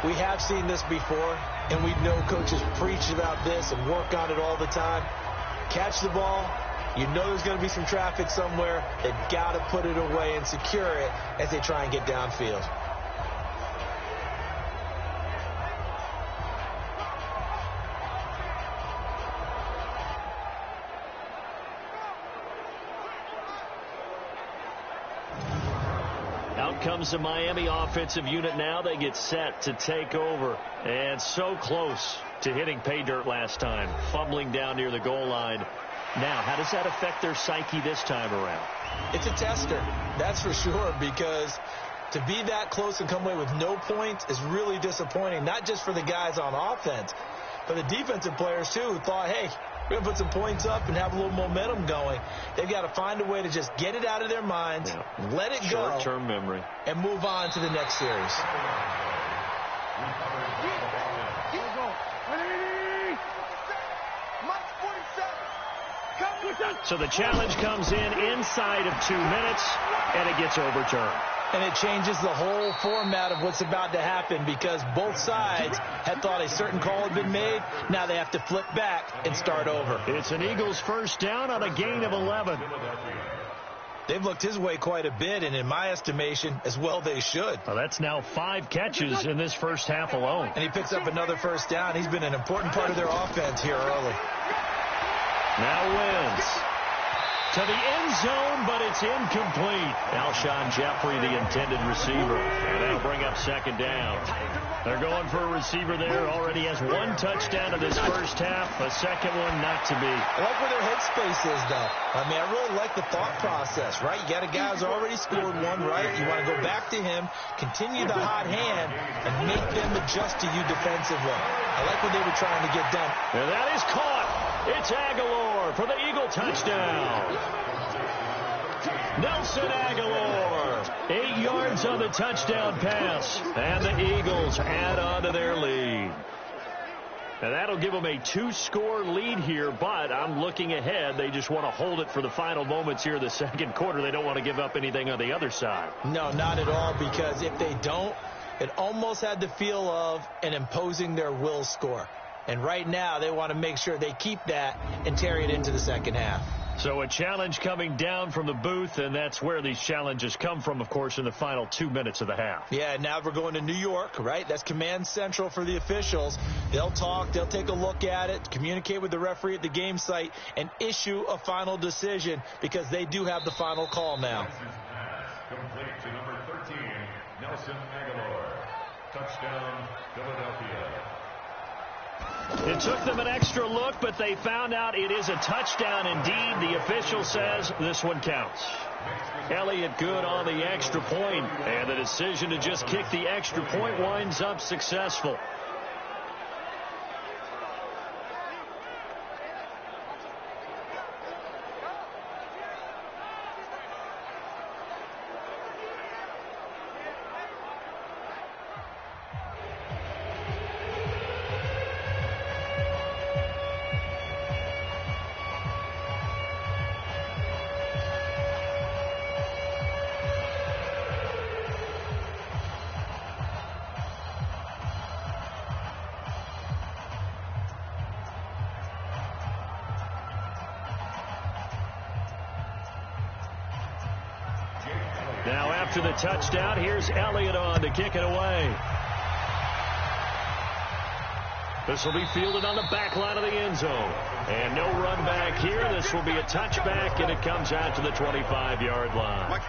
We have seen this before, and we know coaches preach about this and work on it all the time. Catch the ball, You know there's going to be some traffic somewhere. They've got to put it away and secure it as they try and get downfield. Out comes the Miami offensive unit now. They get set to take over. And so close to hitting pay dirt last time. Fumbling down near the goal line. Now, how does that affect their psyche this time around? It's a tester, that's for sure, because to be that close and come away with no points is really disappointing, not just for the guys on offense, but the defensive players, too, who thought, hey, we're going to put some points up and have a little momentum going. They've got to find a way to just get it out of their minds, let it go, short-term memory, and move on to the next series. So the challenge comes in inside of 2 minutes, and it gets overturned. And it changes the whole format of what's about to happen because both sides had thought a certain call had been made. Now they have to flip back and start over. It's an Eagles first down on a gain of 11. They've looked his way quite a bit, and in my estimation, as well they should. Well, that's now 5 catches in this first half alone. And he picks up another first down. He's been an important part of their offense here early. Now wins. To the end zone, but it's incomplete. Alshon Jeffrey, the intended receiver. And that'll bring up second down. They're going for a receiver there. Already has 1 touchdown in this first half. A second one not to be. I like where their headspace is, though. I mean, I really like the thought process, right? You got a guy who's already scored one, right? You want to go back to him, continue the hot hand, and make them adjust to you defensively. I like what they were trying to get done. And that is caught. It's Aguilar for the Eagle touchdown. Nelson Aguilar, 8 yards on the touchdown pass. And the Eagles add on to their lead. And that'll give them a 2-score lead here, but I'm looking ahead. They just want to hold it for the final moments here in the second quarter. They don't want to give up anything on the other side. No, not at all, because if they don't, it almost had the feel of an imposing their will score. And right now, they want to make sure they keep that and carry it into the second half. So a challenge coming down from the booth, and that's where these challenges come from, of course, in the final 2 minutes of the half. Yeah, now we're going to New York, right? That's command central for the officials. They'll talk, they'll take a look at it, communicate with the referee at the game site, and issue a final decision because they do have the final call now. Complete to number 13, Nelson Aguilar. Touchdown, Philadelphia. It took them an extra look, but they found out it is a touchdown indeed. The official says this one counts. Elliott good on the extra point, and the decision to just kick the extra point winds up successful. Now after the touchdown, here's Elliott on to kick it away. This will be fielded on the back line of the end zone. And no run back here. This will be a touchback, and it comes out to the 25-yard line.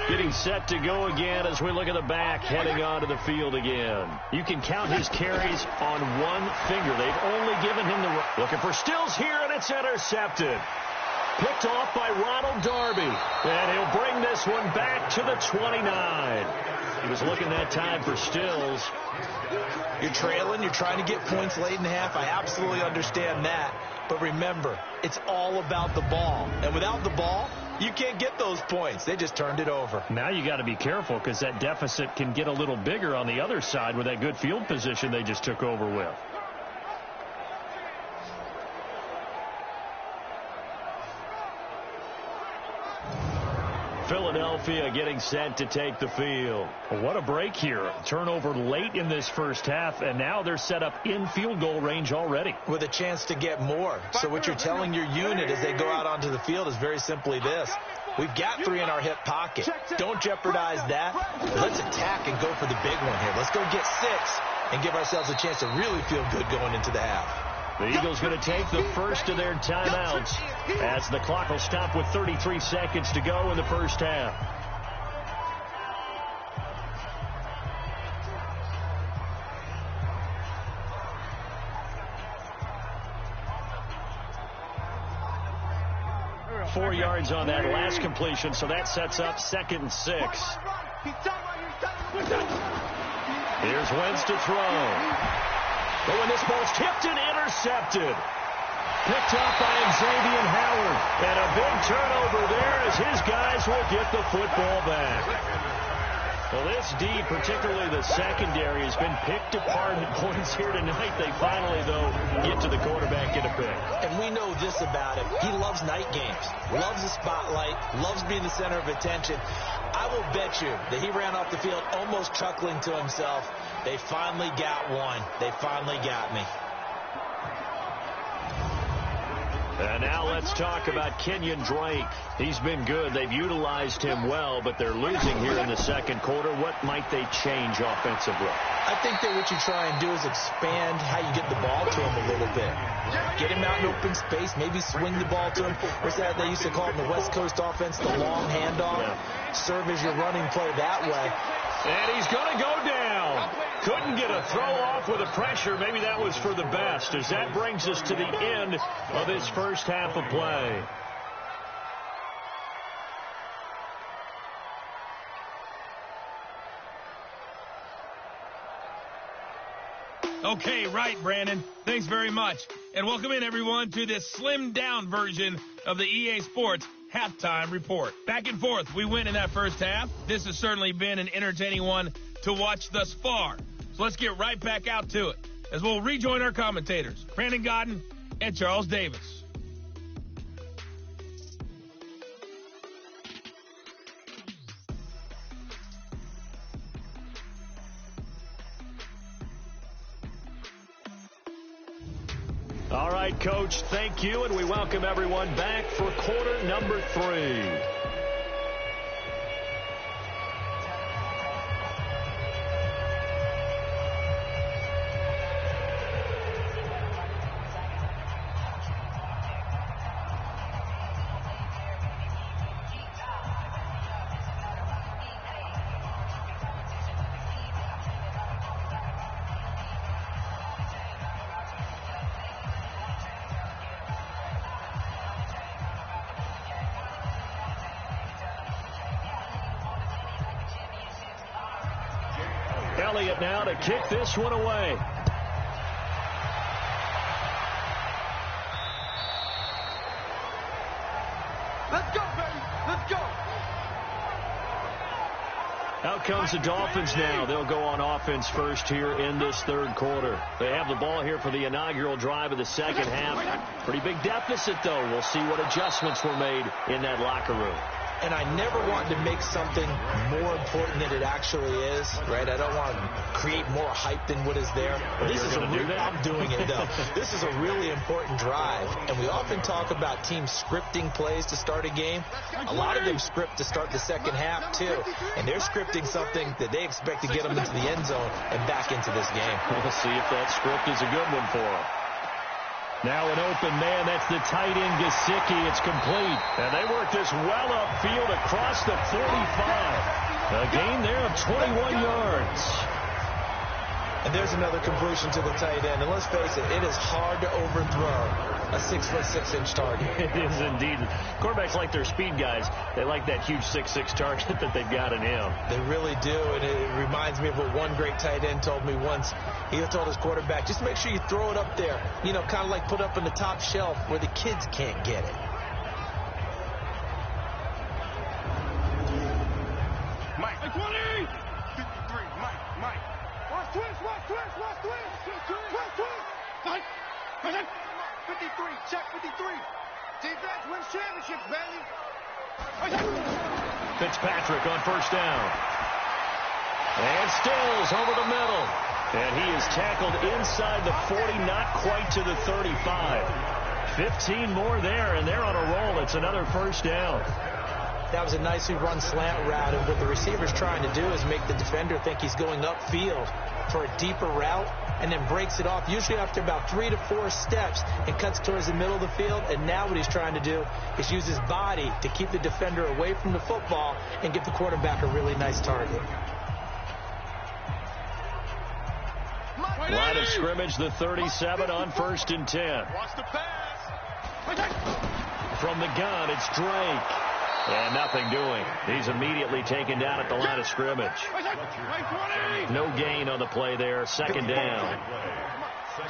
Getting set to go again as we look at the back, heading onto the field again. You can count his carries on one finger. They've only given him the... Looking for Stills here, and it's intercepted. Picked off by Ronald Darby. And he'll bring this one back to the 29. He was looking that time for Stills. You're trailing. You're trying to get points late in the half. I absolutely understand that. But remember, it's all about the ball. And without the ball, you can't get those points. They just turned it over. Now you got to be careful because that deficit can get a little bigger on the other side with that good field position they just took over with. Philadelphia getting set to take the field. Well, what a break here. Turnover late in this first half, and now they're set up in field goal range already. With a chance to get more. So what you're telling your unit as they go out onto the field is very simply this. We've got 3 in our hip pocket. Don't jeopardize that. Let's attack and go for the big one here. Let's go get 6 and give ourselves a chance to really feel good going into the half. The Eagles going to take the first of their timeouts as the clock will stop with 33 seconds to go in the first half. Four yards on that last completion, so that sets up 2nd and 6. Here's Wentz to throw. But when this ball's tipped and intercepted. Picked up by Xavier Howard. And a big turnover there as his guys will get the football back. Well, this D, particularly the secondary, has been picked apart at points here tonight. They finally, though, get to the quarterback, get a pick. And we know this about him. He loves night games, loves the spotlight, loves being the center of attention. I will bet you that he ran off the field almost chuckling to himself. They finally got one. They finally got me. And now let's talk about Kenyon Drake. He's been good. They've utilized him well, but they're losing here in the second quarter. What might they change offensively? I think that what you try and do is expand how you get the ball to him a little bit. Get him out in open space, maybe swing the ball to him. What's that they used to call it in the West Coast offense, the long handoff? Yeah. Serve as your running play that way. And he's going to go down. Couldn't get a throw off with the pressure. Maybe that was for the best, as that brings us to the end of his first half of play. Okay, right, Brandon. Thanks very much. And welcome in, everyone, to this slimmed-down version of the EA Sports Halftime Report. Back and forth, we win in that first half. This has certainly been an entertaining one to watch thus far. So let's get right back out to it, as we'll rejoin our commentators, Brandon Godden and Charles Davis. All right, Coach, thank you, and we welcome everyone back for quarter number 3. Elliott now to kick this one away. Let's go, baby. Let's go. Out comes the Dolphins now. They'll go on offense first here in this third quarter. They have the ball here for the inaugural drive of the second half. Pretty big deficit, though. We'll see what adjustments were made in that locker room. And I never want to make something more important than it actually is, right? I don't want to create more hype than what is there. But this is I'm doing it, though. This is a really important drive. And we often talk about teams scripting plays to start a game. A lot of them script to start the second half, too. And they're scripting something that they expect to get them into the end zone and back into this game. We'll see if that script is a good one for them. Now an open man, that's the tight end, Gesicki. It's complete. And they work this well upfield across the 45. A gain there of 21 yards. And there's another completion to the tight end. And let's face it, it is hard to overthrow a 6'6" target. It is indeed. Quarterbacks like their speed guys. They like that huge 6'6" target that they've got in him. They really do, and it reminds me of what one great tight end told me once. He told his quarterback, just make sure you throw it up there. You know, kind of like put up on the top shelf where the kids can't get it. Mike. 20. 53. Mike. Watch twist. Mike. 53. Check 53. Defense wins championships, baby. Fitzpatrick on first down. And Stills over the middle. And he is tackled inside the 40, not quite to the 35. 15 more there, and they're on a roll. It's another first down. That was a nicely run slant route, and what the receiver's trying to do is make the defender think he's going upfield for a deeper route, and then breaks it off, usually after about 3 to 4 steps, and cuts towards the middle of the field. And now what he's trying to do is use his body to keep the defender away from the football and give the quarterback a really nice target. Line of scrimmage, the 37 on 1st and 10. Watch the pass. From the gun, it's Drake. And nothing doing. He's immediately taken down at the line of scrimmage. No gain on the play there. 2nd down.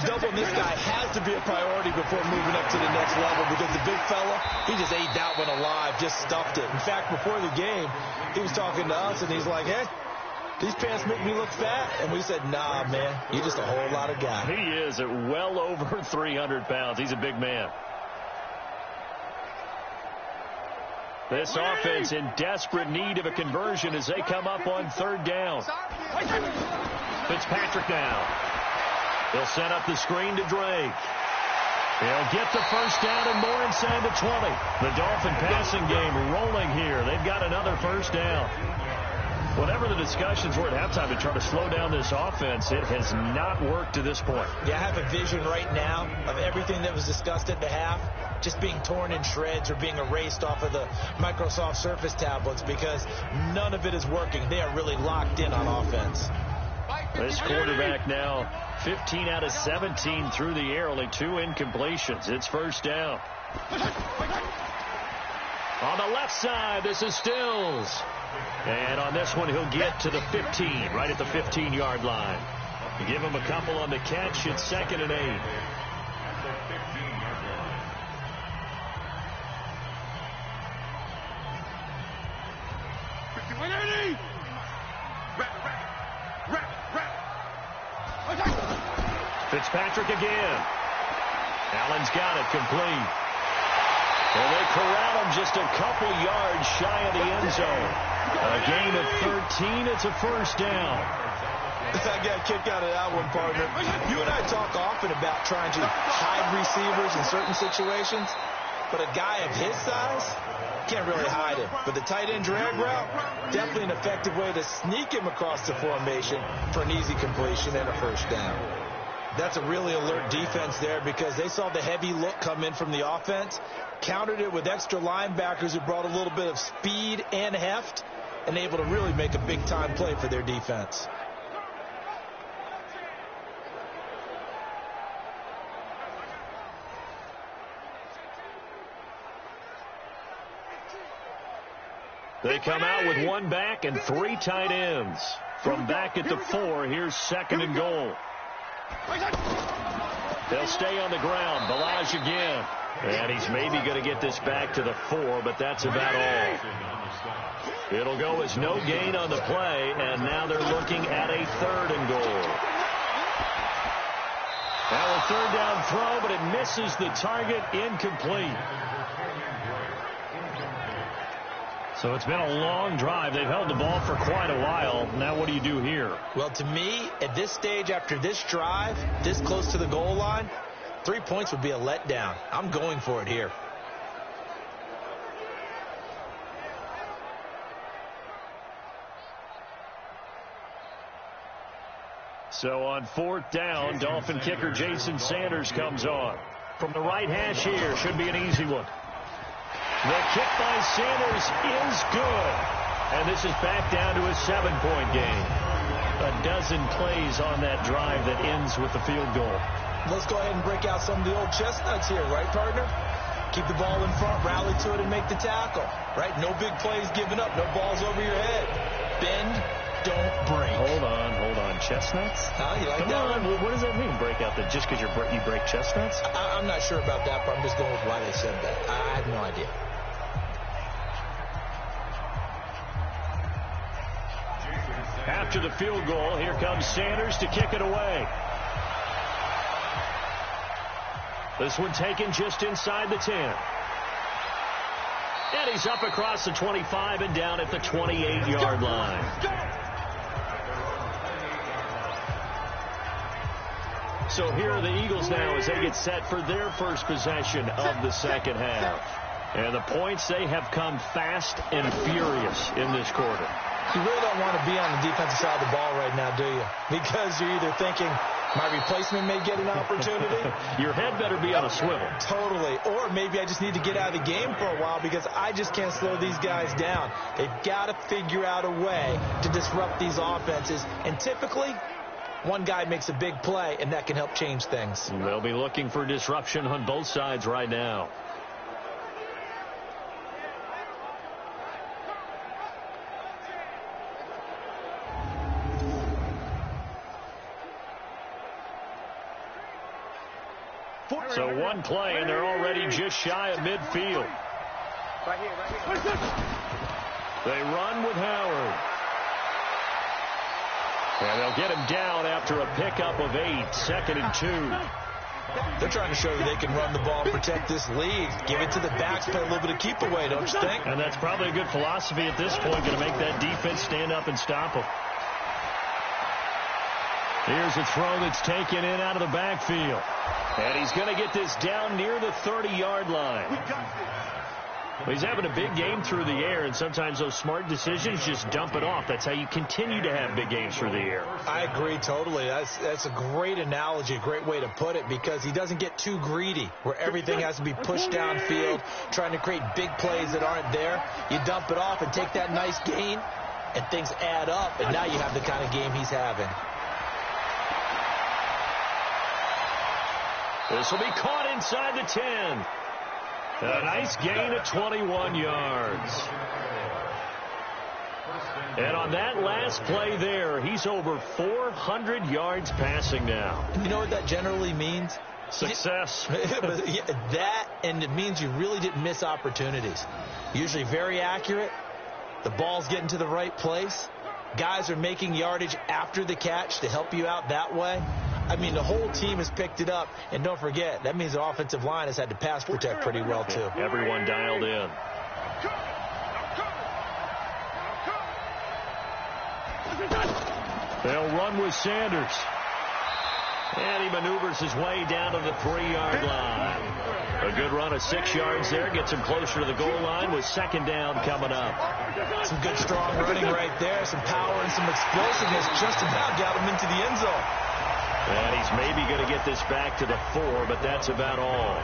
Doubling this guy has to be a priority before moving up to the next level, because the big fella, he just ate that one alive, just stuffed it. In fact, before the game, he was talking to us, and he's like, hey, these pants make me look fat. And we said, nah, man, you're just a whole lot of guy. He is at well over 300 pounds. He's a big man. This offense in desperate need of a conversion as they come up on 3rd down. Fitzpatrick now. He'll set up the screen to Drake. He'll get the first down and more inside the 20. The Dolphin passing game rolling here. They've got another first down. Whatever the discussions were at halftime to try to slow down this offense, it has not worked to this point. Yeah, I have a vision right now of everything that was discussed at the half just being torn in shreds or being erased off of the Microsoft Surface tablets, because none of it is working. They are really locked in on offense. This quarterback now 15 out of 17 through the air, only 2 incompletions. It's first down. On the left side, this is Stills. And on this one, he'll get to the 15, right at the 15-yard line. You give him a couple on the catch. It's 2nd and 8. Fitzpatrick again. Allen's got it complete. Well, they corral him just a couple yards shy of the end zone. A gain of 13. It's a first down. I got a kick out of that one, partner. You and I talk often about trying to hide receivers in certain situations, but a guy of his size can't really hide him. But the tight end drag route, definitely an effective way to sneak him across the formation for an easy completion and a first down. That's a really alert defense there, because they saw the heavy look come in from the offense, countered it with extra linebackers who brought a little bit of speed and heft, and able to really make a big-time play for their defense. They come out with 1 back and 3 tight ends. From back at the 4, here's 2nd and goal. They'll stay on the ground. Balaj again. And he's maybe going to get this back to the 4, but that's about all. It'll go as no gain on the play, and now they're looking at a 3rd and goal. Now a 3rd down throw, but it misses the target. Incomplete. So it's been a long drive. They've held the ball for quite a while. Now what do you do here? Well, to me, at this stage, after this drive, this close to the goal line, 3 points would be a letdown. I'm going for it here. So on 4th down, Dolphin kicker Jason Sanders comes on. From the right hash here, should be an easy one. The kick by Sanders is good. And this is back down to a 7-point game. A dozen plays on that drive that ends with the field goal. Let's go ahead and break out some of the old chestnuts here, right, partner? Keep the ball in front, rally to it, and make the tackle, right? No big plays given up, no balls over your head. Bend, don't break. Hold on. Chestnuts? You like Come that on. one? What does that mean, break out? That just because you break chestnuts? I'm not sure about that, but I'm just going with why they said that. I have no idea. After the field goal, here comes Sanders to kick it away. This one taken just inside the 10. And he's up across the 25 and down at the 28-yard line. So here are the Eagles now as they get set for their first possession of the second half. And the points, they have come fast and furious in this quarter. You really don't want to be on the defensive side of the ball right now, do you? Because you're either thinking, my replacement may get an opportunity. Your head better be on a swivel. Totally. Or maybe I just need to get out of the game for a while because I just can't slow these guys down. They've got to figure out a way to disrupt these offenses. And typically, one guy makes a big play, and that can help change things. They'll be looking for disruption on both sides right now. So one play, and they're already just shy of midfield. Right here. They run with Howard. And they'll get him down after a pickup of 8, 2nd and 2. They're trying to show you they can run the ball and protect this lead. Give it to the backs, play a little bit of keep away, don't you think? And that's probably a good philosophy at this point, going to make that defense stand up and stop them. Here's a throw that's taken in out of the backfield. And he's going to get this down near the 30-yard line. Well, he's having a big game through the air, and sometimes those smart decisions just dump it off. That's how you continue to have big games through the air. I agree totally. That's a great analogy, a great way to put it, because he doesn't get too greedy where everything has to be pushed downfield, trying to create big plays that aren't there. You dump it off and take that nice gain, and things add up, and now you have the kind of game he's having. This will be caught inside the 10. A nice gain of 21 yards. And on that last play there, he's over 400 yards passing now. You know what that generally means? Success. That, and it means you really didn't miss opportunities. Usually very accurate. The ball's getting to the right place. Guys are making yardage after the catch to help you out that way. I mean, the whole team has picked it up. And don't forget, that means the offensive line has had to pass protect pretty well, too. Everyone dialed in. They'll run with Sanders. And he maneuvers his way down to the 3-yard line. A good run of 6 yards there. Gets him closer to the goal line with 2nd down coming up. Some good, strong running right there. Some power and some explosiveness. Just about got him into the end zone. And he's maybe going to get this back to the 4, but that's about all.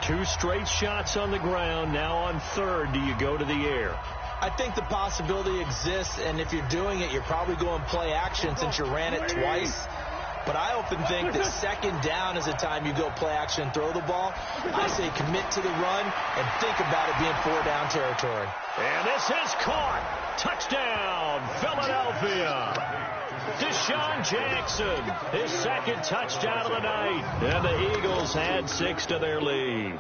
2 straight shots on the ground. Now on 3rd, do you go to the air? I think the possibility exists, and if you're doing it, you're probably going play action since you ran it twice. But I often think that 2nd down is the time you go play action and throw the ball. I say commit to the run and think about it being 4-down territory. And this is caught. Touchdown, Philadelphia. Deshaun Jackson, his 2nd touchdown of the night. And the Eagles add 6 to their lead.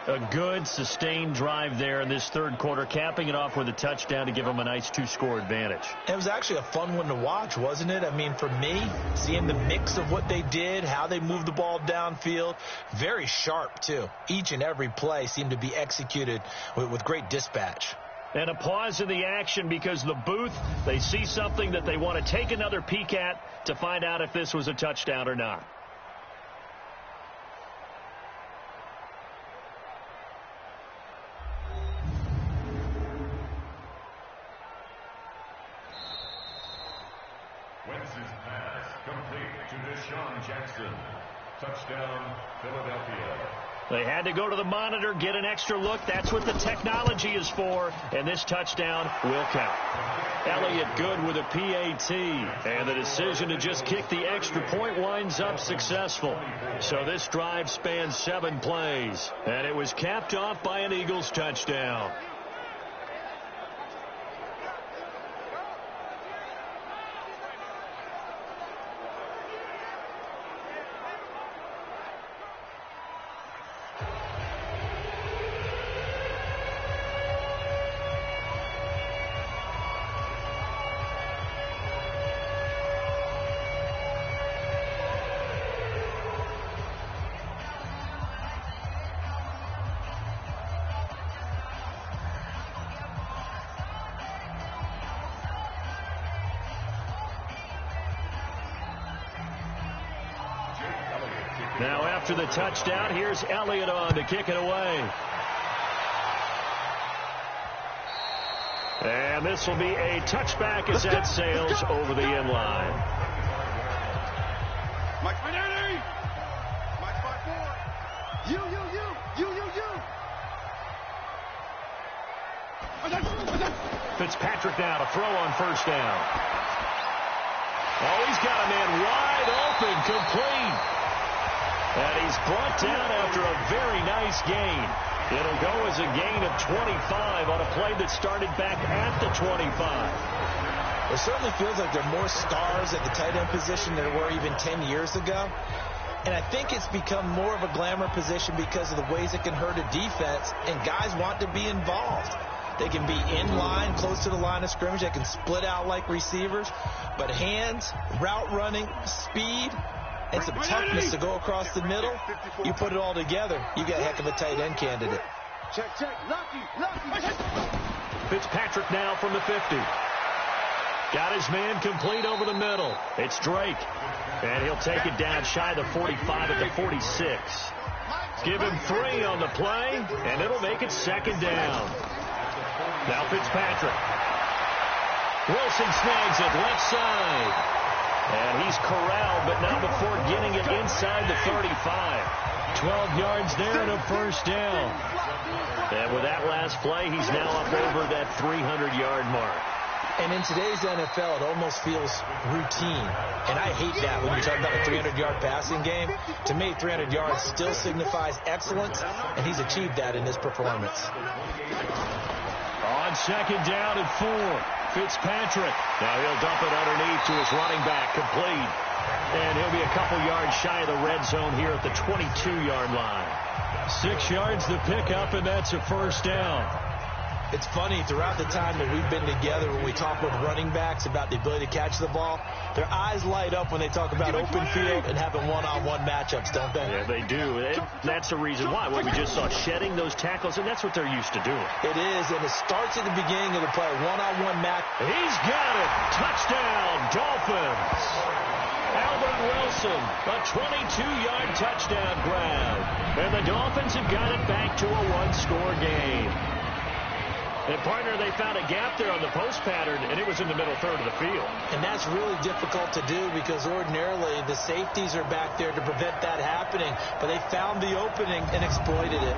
A good, sustained drive there in this 3rd quarter, capping it off with a touchdown to give them a nice 2-score advantage. It was actually a fun one to watch, wasn't it? I mean, for me, seeing the mix of what they did, how they moved the ball downfield, very sharp, too. Each and every play seemed to be executed with great dispatch. And a pause in the action because the booth, they see something that they want to take another peek at to find out if this was a touchdown or not. Wentz's pass complete to Deshaun Jackson. Touchdown, Philadelphia. They had to go to the monitor, get an extra look. That's what the technology is for. And this touchdown will count. Elliott good with a PAT. And the decision to just kick the extra point winds up successful. So this drive spans 7 plays. And it was capped off by an Eagles touchdown. Now after the touchdown, here's Elliott on to kick it away. And this will be a touchback as that sails over the end line. Mike Spaghetti! Mike 5-4. You. Fitzpatrick now to throw on first down. Oh, he's got a man wide open, complete. And he's brought down after a very nice gain. It'll go as a gain of 25 on a play that started back at the 25. It certainly feels like there are more stars at the tight end position than there were even 10 years ago. And I think it's become more of a glamour position because of the ways it can hurt a defense, and guys want to be involved. They can be in line, close to the line of scrimmage. They can split out like receivers. But hands, route running, speed, and some toughness to go across the middle, you put it all together, you got a heck of a tight end candidate. Check. Lucky. Fitzpatrick now from the 50. Got his man complete over the middle. It's Drake. And he'll take it down shy of the 45 at the 46. Give him 3 on the play, and it'll make it second down. Now Fitzpatrick. Wilson snags it left side. And he's corralled, but not before getting it inside the 35. 12 yards there and a first down. And with that last play, he's now up over that 300-yard mark. And in today's NFL, it almost feels routine. And I hate that when you talk about a 300-yard passing game. To me, 300 yards still signifies excellence, and he's achieved that in this performance. On second down and 4, Fitzpatrick. Now he'll dump it underneath to his running back, complete. And he'll be a couple yards shy of the red zone here at the 22-yard line. 6 yards the pickup, and that's a first down. It's funny, throughout the time that we've been together, when we talk with running backs about the ability to catch the ball, their eyes light up when they talk about open field and having one-on-one matchups, don't they? Yeah, they do. That's the reason why. What we just saw, shedding those tackles, and that's what they're used to doing. It is, and it starts at the beginning of the play, one-on-one match. He's got it. Touchdown, Dolphins. Albert Wilson, a 22-yard touchdown grab. And the Dolphins have got it back to a one-score game. And, partner, they found a gap there on the post pattern, and it was in the middle third of the field. And that's really difficult to do because ordinarily the safeties are back there to prevent that happening. But they found the opening and exploited it.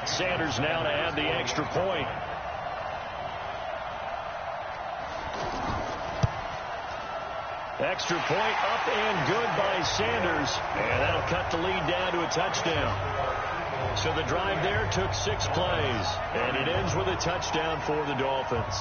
Sanders now to add the extra point. Extra point up and good by Sanders. And that'll cut the lead down to a touchdown. So the drive there took 6 plays. And it ends with a touchdown for the Dolphins.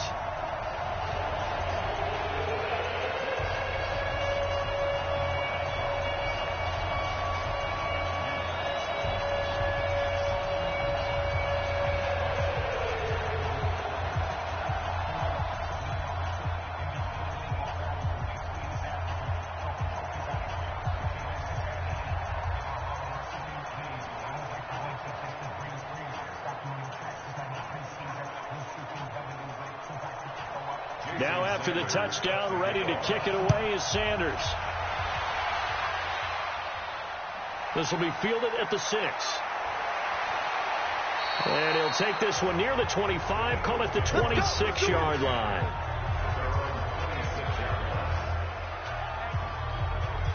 Now after the touchdown, ready to kick it away is Sanders. This will be fielded at the 6. And he'll take this one near the 25, call it the 26-yard line.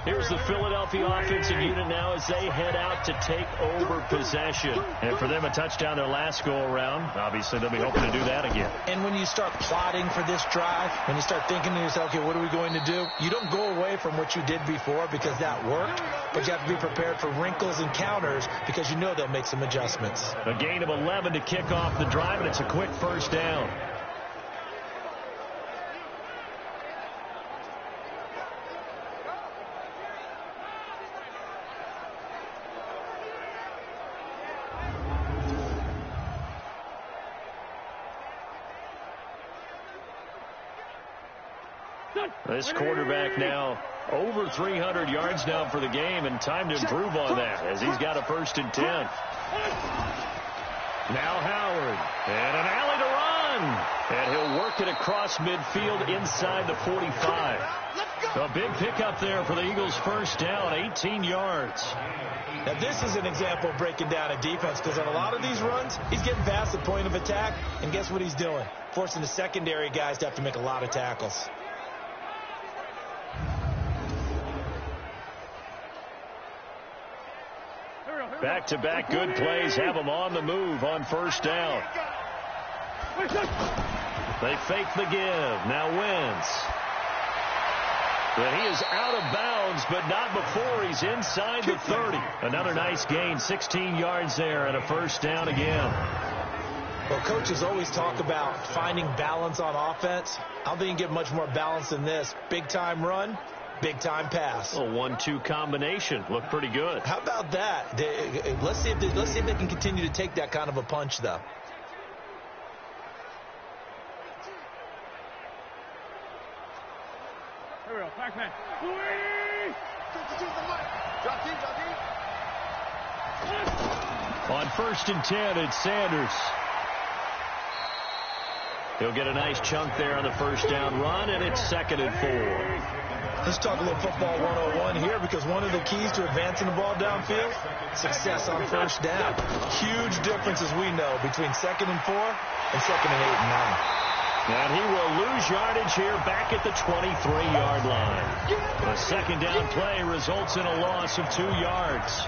Here's the Philadelphia offensive unit now as they head out to take over possession. And for them, a touchdown their last go-around. Obviously, they'll be hoping to do that again. And when you start plotting for this drive, when you start thinking to yourself, okay, what are we going to do? You don't go away from what you did before because that worked, but you have to be prepared for wrinkles and counters because you know they'll make some adjustments. A gain of 11 to kick off the drive, and it's a quick first down. This quarterback now over 300 yards now for the game, and time to improve on that as he's got a 1st and 10. Now Howard, and an alley to run. run. And he'll work it across midfield inside the 45. A big pickup there for the Eagles' first down, 18 yards. Now, this is an example of breaking down a defense, because on a lot of these runs, he's getting past the point of attack, and guess what he's doing? Forcing the secondary guys to have to make a lot of tackles. Back-to-back good plays have him on the move on first down. They fake the give. Now Wentz. But he is out of bounds, but not before he's inside the 30. Another nice gain, 16 yards there, and a first down again. Well, coaches always talk about finding balance on offense. I don't think you can get much more balance than this. Big-time run, big-time pass. A 1-2 combination. Looked pretty good. How about that? Let's see if they can continue to take that kind of a punch, though. Here we go. Back man. On 1st and 10, it's Sanders. He'll get a nice chunk there on the first down run, and it's 2nd and 4. Let's talk a little football 101 here, because one of the keys to advancing the ball downfield, success on first down. Huge difference, as we know, between 2nd and 4 and 2nd and 8 and 9. And he will lose yardage here back at the 23-yard line. The 2nd down play results in a loss of 2 yards.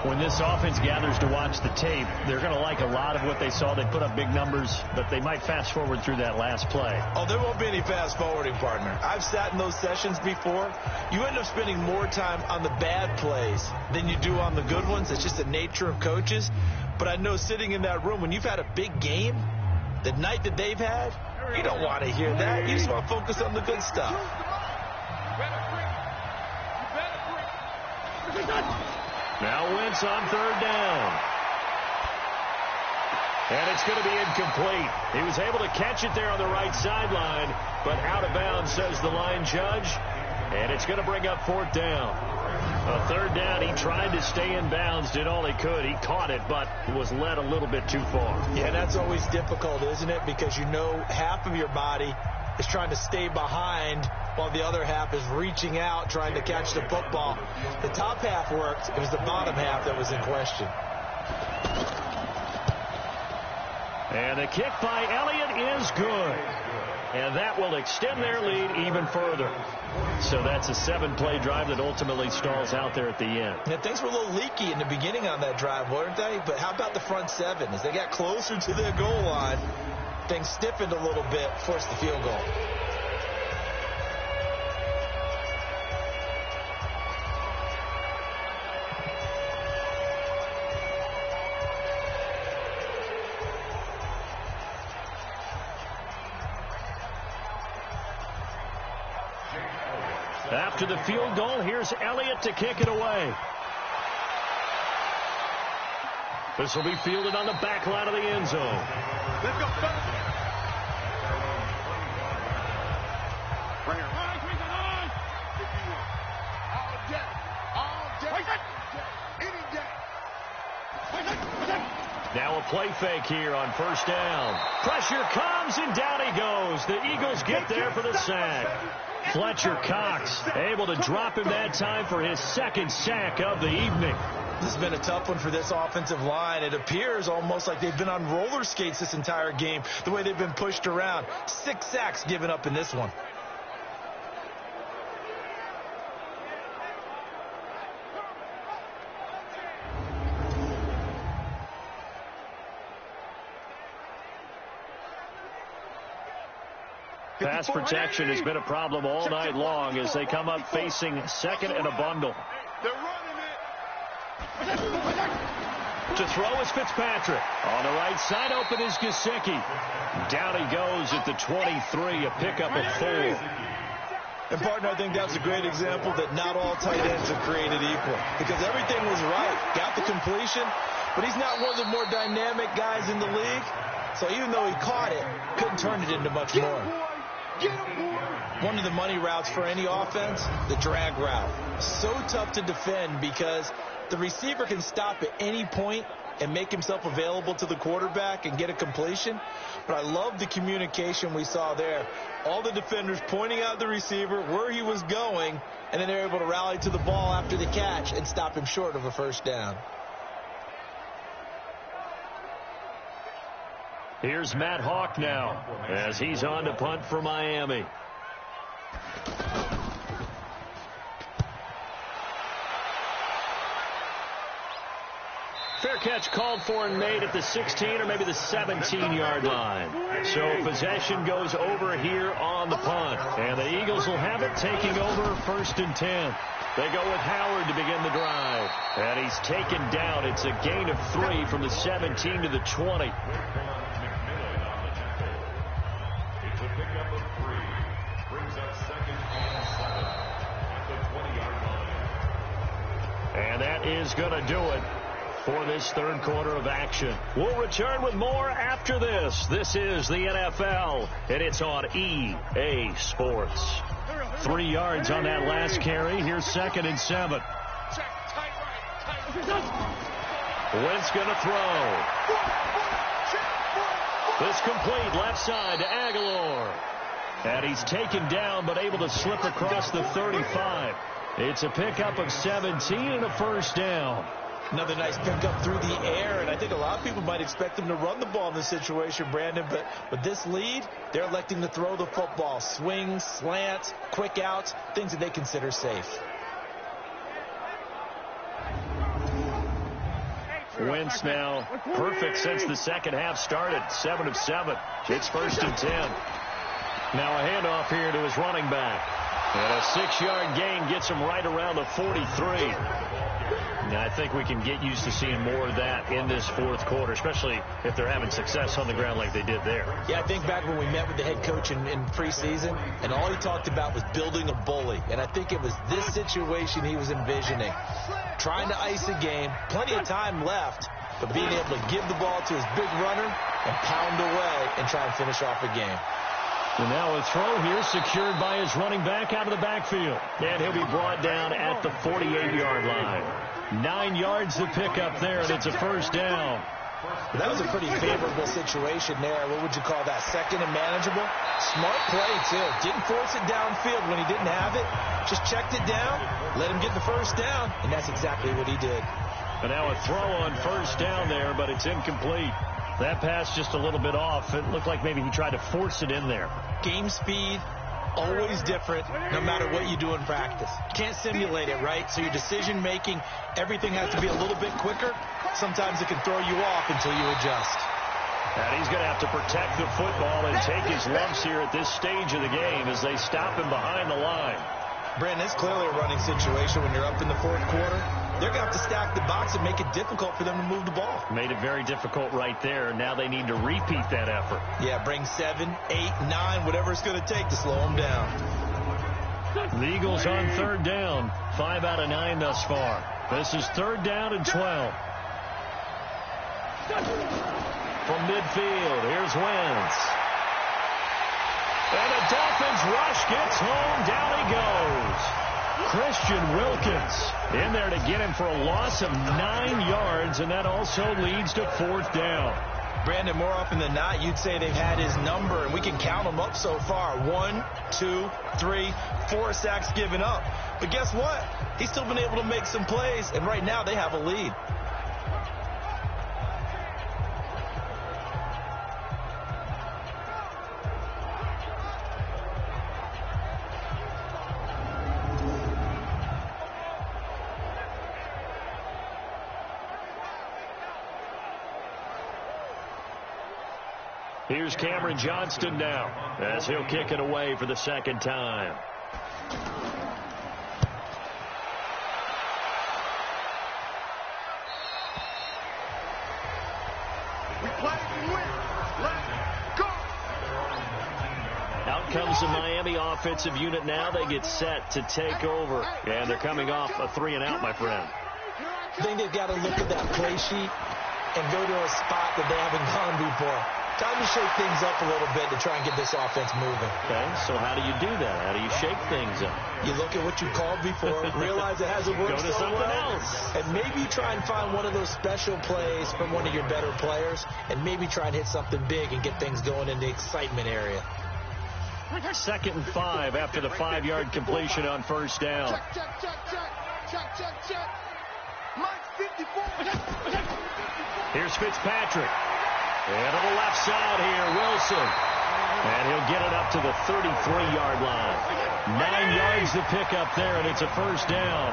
When this offense gathers to watch the tape, they're going to like a lot of what they saw. They put up big numbers, but they might fast forward through that last play. Oh, there won't be any fast forwarding, partner. I've sat in those sessions before. You end up spending more time on the bad plays than you do on the good ones. It's just the nature of coaches. But I know sitting in that room, when you've had a big game, the night that they've had, you don't want to hear that. You just want to focus on the good stuff. Now Wentz on 3rd down. And it's going to be incomplete. He was able to catch it there on the right sideline, but out of bounds, says the line judge. And it's going to bring up 4th down. A 3rd down, he tried to stay in bounds, did all he could. He caught it, but was led a little bit too far. Yeah, that's always difficult, isn't it? Because you know half of your body is trying to stay behind while the other half is reaching out, trying to catch the football. The top half worked. It was the bottom half that was in question. And the kick by Elliott is good. And that will extend their lead even further. So that's a 7-play drive that ultimately stalls out there at the end. Yeah, things were a little leaky in the beginning on that drive, weren't they? But how about the front 7? As they got closer to their goal line, things stiffened a little bit, forced the field goal. After the field goal, here's Elliott to kick it away. This will be fielded on the back line of the end zone. Let's go. Right here. All day. Any day. Now a play fake here on first down. Pressure comes, and down he goes. The Eagles get there for the sack. Fletcher Cox able to drop him that time for his 2nd sack of the evening. This has been a tough one for this offensive line. It appears almost like they've been on roller skates this entire game, the way they've been pushed around. 6 sacks given up in this one. Pass protection has been a problem all night long as they come up facing 2nd and a bundle. They're running it. To throw is Fitzpatrick. On the right side, open is Gesicki. Down he goes at the 23, a pickup of 4. And, partner, I think that's a great example that not all tight ends are created equal, because everything was right. Got the completion, but he's not one of the more dynamic guys in the league. So even though he caught it, couldn't turn it into much more. One of the money routes for any offense, the drag route. So tough to defend because the receiver can stop at any point and make himself available to the quarterback and get a completion. But I love the communication we saw there. All the defenders pointing out the receiver where he was going, and then they're able to rally to the ball after the catch and stop him short of a first down. Here's Matt Hawk now as he's on to punt for Miami. Fair catch called for and made at the 16 or maybe the 17-yard line. So possession goes over here on the punt. And the Eagles will have it taking over 1st and 10. They go with Howard to begin the drive. And he's taken down. It's a gain of 3 from the 17 to the 20. It's a pickup of 3. Brings up 2nd and 7 at the 20-yard line. And that is going to do it for this third quarter of action. We'll return with more after this. This is the NFL, and it's on EA Sports. 3 yards on that last carry. Here's 2nd and 7. Wentz going to throw. This complete left side to Aguilar. And he's taken down, but able to slip across the 35. It's a pickup of 17 and a first down. Another nice pickup through the air, and I think a lot of people might expect them to run the ball in this situation, Brandon, but with this lead, they're electing to throw the football. Swings, slants, quick outs, things that they consider safe. Wentz now perfect since the second half started. 7 of 7. It's 1st and 10. Now a handoff here to his running back. And a 6-yard gain gets him right around the 43. Now, I think we can get used to seeing more of that in this fourth quarter, especially if they're having success on the ground like they did there. Yeah, I think back when we met with the head coach in preseason, and all he talked about was building a bully. And I think it was this situation he was envisioning. Trying to ice a game, plenty of time left, but being able to give the ball to his big runner and pound away and try and finish off a game. And now a throw here secured by his running back out of the backfield. And he'll be brought down at the 48-yard line. 9 yards to pick up there, and it's a first down. That was a pretty favorable situation there. What would you call that? 2nd and manageable? Smart play, too. Didn't force it downfield when he didn't have it. Just checked it down, let him get the first down, and that's exactly what he did. And now a throw on first down there, but it's incomplete. That pass just a little bit off. It looked like maybe he tried to force it in there. Game speed, always different, no matter what you do in practice. You can't simulate it, right? So your decision-making, everything has to be a little bit quicker. Sometimes it can throw you off until you adjust. And he's going to have to protect the football and take his lumps here at this stage of the game as they stop him behind the line. Brandon, it's clearly a running situation when you're up in the fourth quarter. They're going to have to stack the box and make it difficult for them to move the ball. Made it very difficult right there. Now they need to repeat that effort. Yeah, bring 7, 8, 9, whatever it's going to take to slow them down. The Eagles on 3rd down. 5 out of 9 thus far. This is 3rd down and 12. From midfield, here's Wentz. And the Dolphins rush gets home. Down he goes. Christian Wilkins in there to get him for a loss of 9 yards, and that also leads to 4th down. Brandon, more often than not, you'd say they've had his number, and we can count them up so far. 1, 2, 3, 4 sacks given up. But guess what? He's still been able to make some plays, and right now they have a lead. Here's Cameron Johnston now as he'll kick it away for the 2nd time. We play to win. Let's go. Out comes the Miami offensive unit now. They get set to take over. And they're coming off a 3-and-out, my friend. I think they've got to look at that play sheet and go to a spot that they haven't gone before. Time to shake things up a little bit to try and get this offense moving. Okay, so how do you do that? How do you shake things up? You look at what you called before, realize it hasn't worked Go to so something well, else. and maybe try and find one of those special plays from one of your better players, and maybe try and hit something big and get things going in the excitement area. 2nd and 5 after the 5-yard completion on first down. Check. Mike 54. Here's Fitzpatrick. And to the left side here, Wilson. And he'll get it up to the 33-yard line. 9 yards to pick up there, and it's a first down.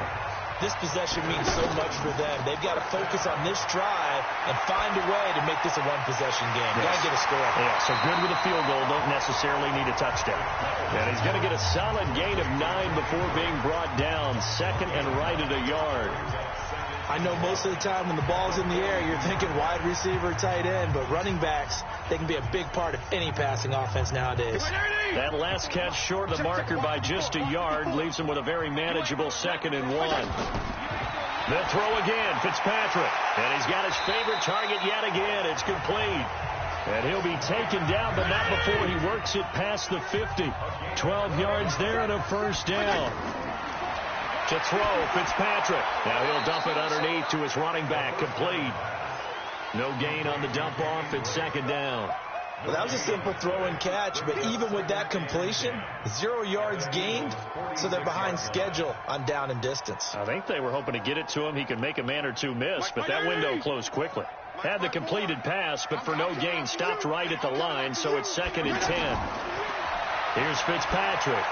This possession means so much for them. They've got to focus on this drive and find a way to make this a one-possession game. Got to get a score. Yeah, so good with a field goal. Don't necessarily need a touchdown. And he's going to get a solid gain of 9 before being brought down. 2nd and right at a yard. I know most of the time when the ball's in the air, you're thinking wide receiver, tight end, but running backs, they can be a big part of any passing offense nowadays. That last catch short of the marker by just a yard leaves him with a very manageable 2nd and 1. The throw again, Fitzpatrick. And he's got his favorite target yet again. It's complete. And he'll be taken down, but not before he works it past the 50. 12 yards there and a first down. To throw, Fitzpatrick. Now he'll dump it underneath to his running back, complete. No gain on the dump off. It's 2nd down. Well, that was a simple throw and catch, but even with that completion, 0 yards gained, so they're behind schedule on down and distance. I think they were hoping to get it to him. He could make a man or two miss, but that window closed quickly. Had the completed pass, but for no gain, stopped right at the line, so it's 2nd and 10. Here's Fitzpatrick.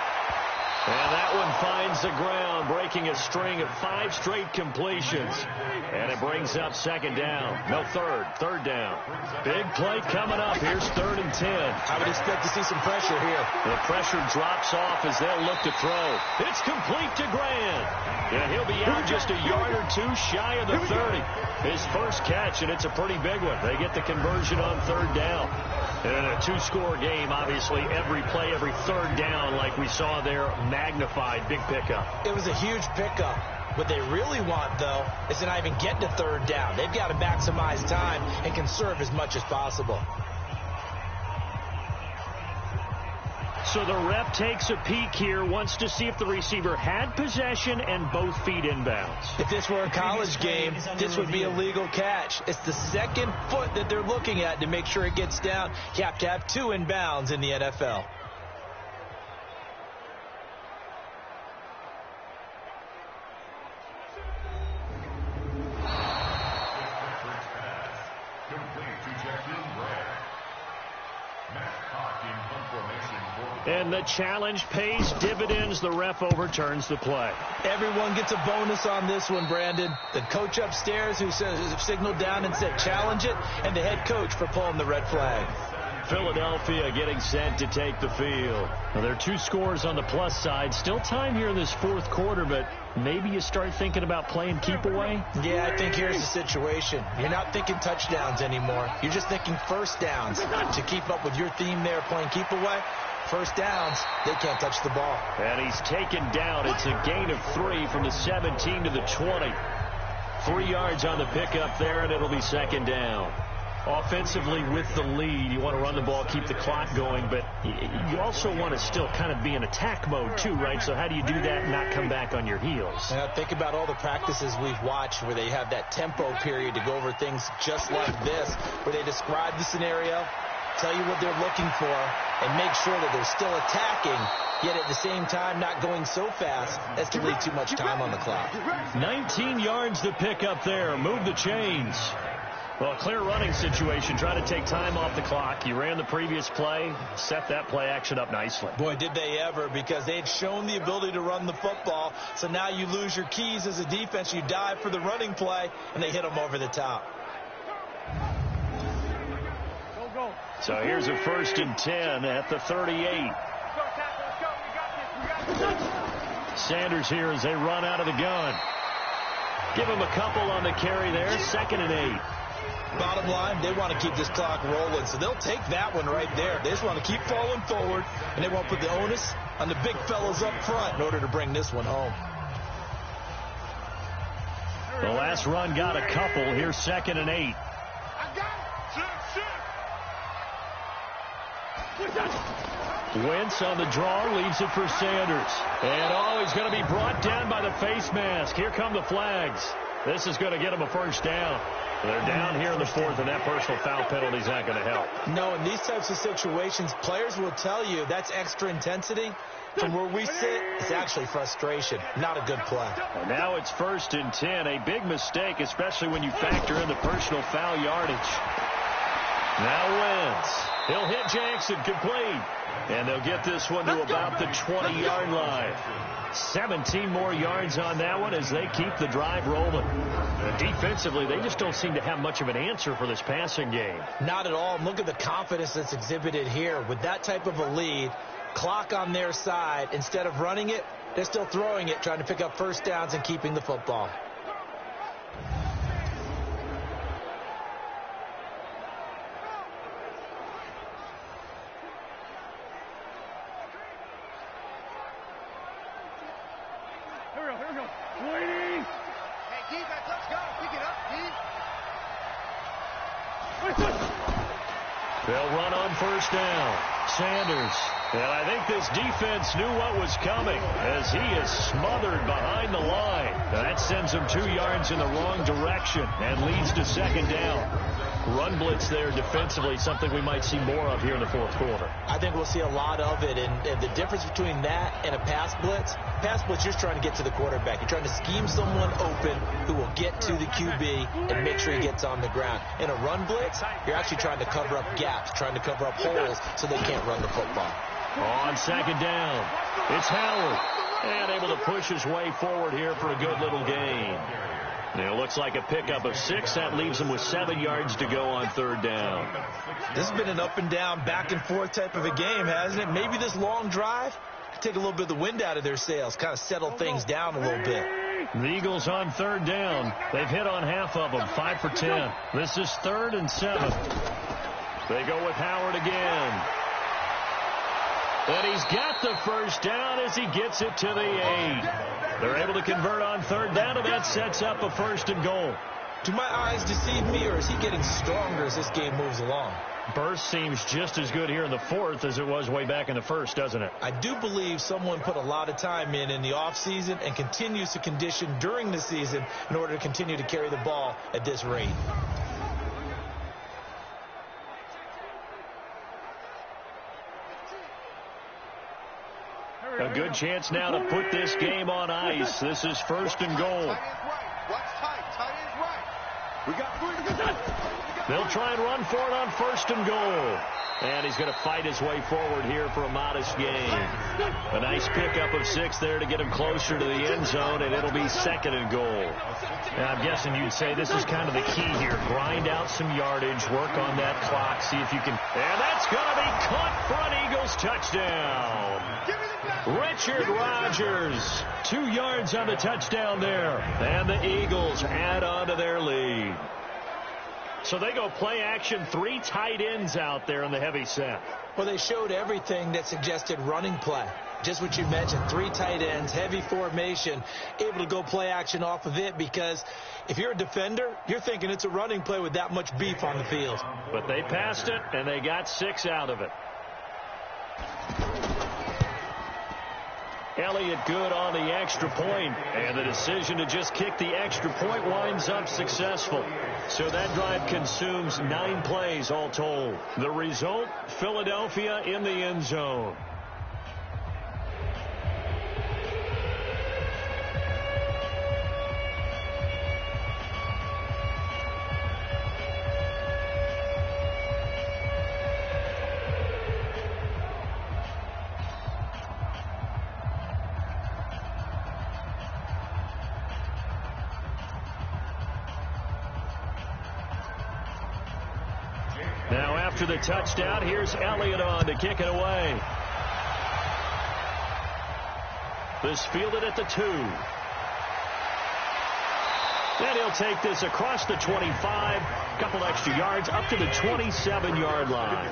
And that one finds the ground, breaking a string of 5 straight completions. And it brings up 2nd down. No, third down. Big play coming up. Here's 3rd and 10. I would expect to see some pressure here. The pressure drops off as they'll look to throw. It's complete to Grant. And he'll be out just a yard or two shy of the 30. His first catch, and it's a pretty big one. They get the conversion on 3rd down. And a 2-score game, obviously, every play, every 3rd down, like we saw there, magnified, big pickup. It was a huge pickup. What they really want, though, is to not even get to 3rd down. They've got to maximize time and conserve as much as possible. So the ref takes a peek here, wants to see if the receiver had possession and both feet inbounds. If this were a college game, this would be a legal catch. It's the 2nd foot that they're looking at to make sure it gets down. You have to have 2 inbounds in the NFL. And the challenge pays dividends. The ref overturns the play. Everyone gets a bonus on this one, Brandon. The coach upstairs who signaled down and said challenge it, and the head coach for pulling the red flag. Philadelphia getting set to take the field. Well, there are 2 scores on the plus side. Still time here in this 4th quarter, but maybe you start thinking about playing keep away? Yeah, I think here's the situation. You're not thinking touchdowns anymore. You're just thinking first downs. To keep up with your theme there, playing keep away, first downs, they can't touch the ball. And he's taken down. It's a gain of 3 from the 17 to the 20. 3 yards on the pickup there, and it'll be 2nd down. Offensively with the lead, you want to run the ball, keep the clock going, but you also want to still kind of be in attack mode too, right? So how do you do that and not come back on your heels? Think about all the practices we've watched where they have that tempo period to go over things just like this, where they describe the scenario, tell you what they're looking for, and make sure that they're still attacking, yet at the same time not going so fast as to leave too much time on the clock. 19 yards to pick up there. Move the chains. Well, a clear running situation. Try to take time off the clock. You ran the previous play, set that play action up nicely. Boy, did they ever, because they had shown the ability to run the football. So now you lose your keys as a defense. You dive for the running play, and they hit them over the top. So here's a 1st and 10 at the 38. Sanders here as they run out of the gun. Give him a couple on the carry there. 2nd and 8. Bottom line, they want to keep this clock rolling, so they'll take that one right there. They just want to keep falling forward, and they won't put the onus on the big fellas up front in order to bring this one home. The last run got a couple. Here's 2nd and 8. Wentz on the draw, leaves it for Sanders. And, he's going to be brought down by the face mask. Here come the flags. This is going to get him a first down. They're down here in the fourth, and that personal foul penalty is not going to help. No, in these types of situations, players will tell you that's extra intensity. From where we sit, it's actually frustration. Not a good play. And now it's 1st and 10. A big mistake, especially when you factor in the personal foul yardage. Now Wentz. He'll hit Jackson complete. And they'll get this one to about the 20-yard line. 17 more yards on that one as they keep the drive rolling. Defensively, they just don't seem to have much of an answer for this passing game. Not at all. Look at the confidence that's exhibited here. With that type of a lead, clock on their side, instead of running it, they're still throwing it, trying to pick up first downs and keeping the football. They'll run on first down. Sanders. And I think this defense knew what was coming as he is smothered behind the line. That sends him 2 yards in the wrong direction and leads to second down. Run blitz there defensively, something we might see more of here in the fourth quarter. I think we'll see a lot of it, and the difference between that and a pass blitz, you're just trying to get to the quarterback. You're trying to scheme someone open who will get to the QB and make sure he gets on the ground. In a run blitz, you're actually trying to cover up gaps, trying to cover up holes so they can't run the football. On second down, it's Howard, and able to push his way forward here for a good little gain. Now, it looks like a pickup of 6. That leaves them with 7 yards to go on third down. This has been an up-and-down, back-and-forth type of a game, hasn't it? Maybe this long drive could take a little bit of the wind out of their sails, kind of settle things down a little bit. The Eagles on third down. They've hit on half of them, 5 for 10. This is 3rd and 7. They go with Howard again. And he's got the first down as he gets it to the 8. They're able to convert on third down, and that sets up a 1st and goal. Do my eyes deceive me, or is he getting stronger as this game moves along? Burst seems just as good here in the fourth as it was way back in the first, doesn't it? I do believe someone put a lot of time in the offseason and continues to condition during the season in order to continue to carry the ball at this rate. A good chance now to put this game on ice. This is 1st and goal. They'll try and run for it on 1st and goal. And he's going to fight his way forward here for a modest gain. A nice pickup of 6 there to get him closer to the end zone, and it'll be 2nd and goal. And I'm guessing you'd say this is kind of the key here. Grind out some yardage, work on that clock, see if you can. And that's going to be caught for an Eagles touchdown. Richard Rodgers, 2 yards on the touchdown there. And the Eagles add on to their lead. So they go play action, 3 tight ends out there in the heavy set. Well, they showed everything that suggested running play. Just what you mentioned, 3 tight ends, heavy formation, able to go play action off of it, because if you're a defender, you're thinking it's a running play with that much beef on the field. But they passed it, and they got 6 out of it. Elliott good on the extra point, and the decision to just kick the extra point winds up successful. So that drive consumes 9 plays all told. The result, Philadelphia in the end zone. Now after the touchdown, here's Elliott on to kick it away. This fielded at the 2. And he'll take this across the 25, a couple extra yards, up to the 27-yard line.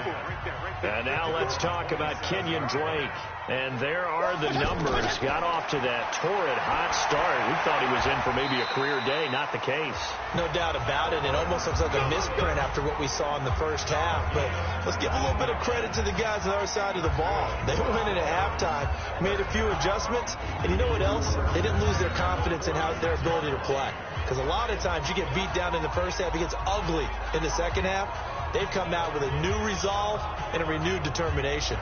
And now let's talk about Kenyon Drake. And there are the numbers. Got off to that torrid hot start. We thought he was in for maybe a career day. Not the case. No doubt about it. It almost looks like a misprint after what we saw in the first half. But let's give a little bit of credit to the guys on our side of the ball. They went in at halftime, made a few adjustments, and you know what else? They didn't lose their confidence in their ability to play. Because a lot of times you get beat down in the first half, it gets ugly in the second half. They've come out with a new resolve and a renewed determination.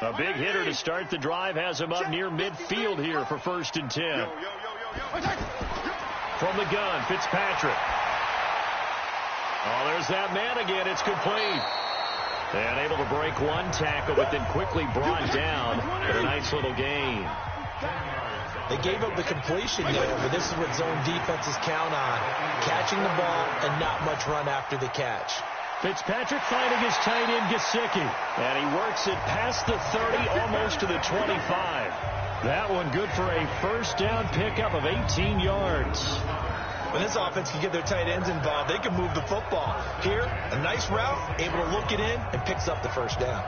A big hitter to start the drive has him up near midfield here for 1st and 10. From the gun, Fitzpatrick. Oh, there's that man again. It's complete. And able to break one tackle, but then quickly brought down for a nice little gain. They gave up the completion there, but this is what zone defenses count on. Catching the ball and not much run after the catch. Fitzpatrick finding his tight end, Gesicki. And he works it past the 30, almost to the 25. That one good for a first down pickup of 18 yards. When this offense can get their tight ends involved, they can move the football. Here, a nice route, able to look it in, and picks up the first down.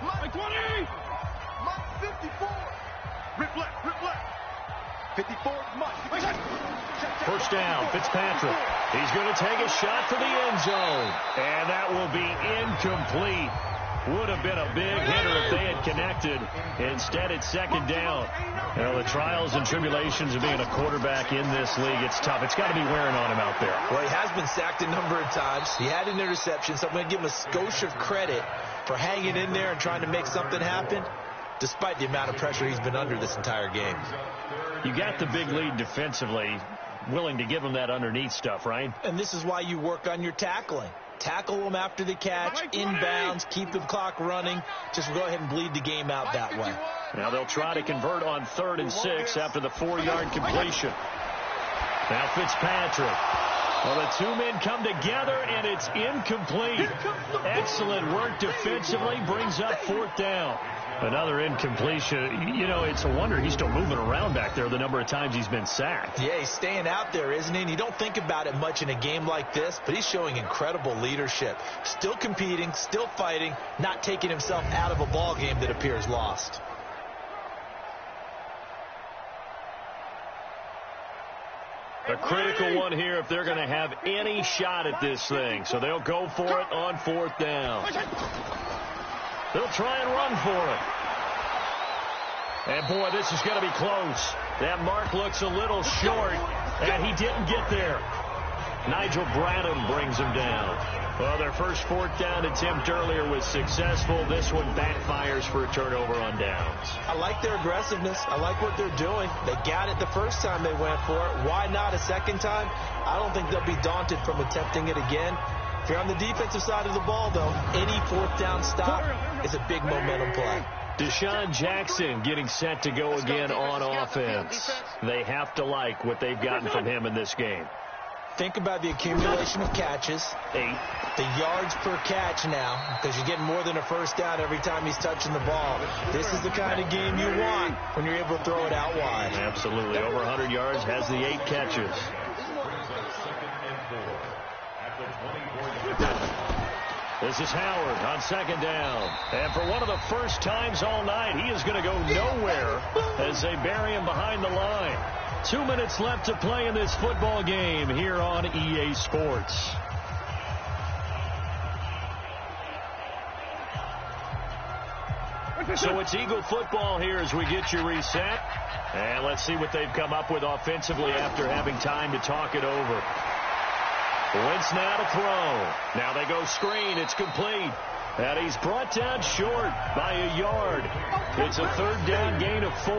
Mike 20! Mike 54! Rip left! 54, Mike. First down, Fitzpatrick. He's going to take a shot for the end zone. And that will be incomplete. Would have been a big hitter if they had connected. Instead, it's 2nd down. You know, the trials and tribulations of being a quarterback in this league, it's tough. It's got to be wearing on him out there. Well, he has been sacked a number of times. He had an interception, so I'm going to give him a skosh of credit for hanging in there and trying to make something happen, despite the amount of pressure he's been under this entire game. You got the big lead defensively, willing to give him that underneath stuff, right? And this is why you work on your tackling. Tackle them after the catch, inbounds, keep the clock running. Just go ahead and bleed the game out that way. Now they'll try to convert on 3rd and 6 after the 4-yard completion. Now Fitzpatrick. Well, the two men come together, and it's incomplete. Excellent work defensively, brings up 4th down. Another incompletion. You know, it's a wonder he's still moving around back there the number of times he's been sacked. Yeah, he's staying out there, isn't he? And you don't think about it much in a game like this, but he's showing incredible leadership. Still competing, still fighting, not taking himself out of a ball game that appears lost. A critical one here if they're going to have any shot at this thing. So they'll go for it on 4th down. They'll try and run for it. And, boy, this is going to be close. That mark looks a little short, and he didn't get there. Nigel Bradham brings him down. Well, their first 4th down attempt earlier was successful. This one backfires for a turnover on downs. I like their aggressiveness. I like what they're doing. They got it the first time they went for it. Why not a second time? I don't think they'll be daunted from attempting it again. If you're on the defensive side of the ball, though, any 4th down stop is a big momentum play. Deshaun Jackson getting set to go again on offense. They have to like what they've gotten from him in this game. Think about the accumulation of catches. 8. The yards per catch now, because you're getting more than a first down every time he's touching the ball. This is the kind of game you want when you're able to throw it out wide. Absolutely. Over 100 yards, has the 8 catches. This is Howard on 2nd down. And for one of the first times all night, he is going to go nowhere as they bury him behind the line. 2 minutes left to play in this football game here on EA Sports. So it's Eagle football here as we get you reset. And let's see what they've come up with offensively after having time to talk it over. Wentz now to throw. Now they go screen. It's complete. And he's brought down short by a yard. It's a 3rd down gain of 4.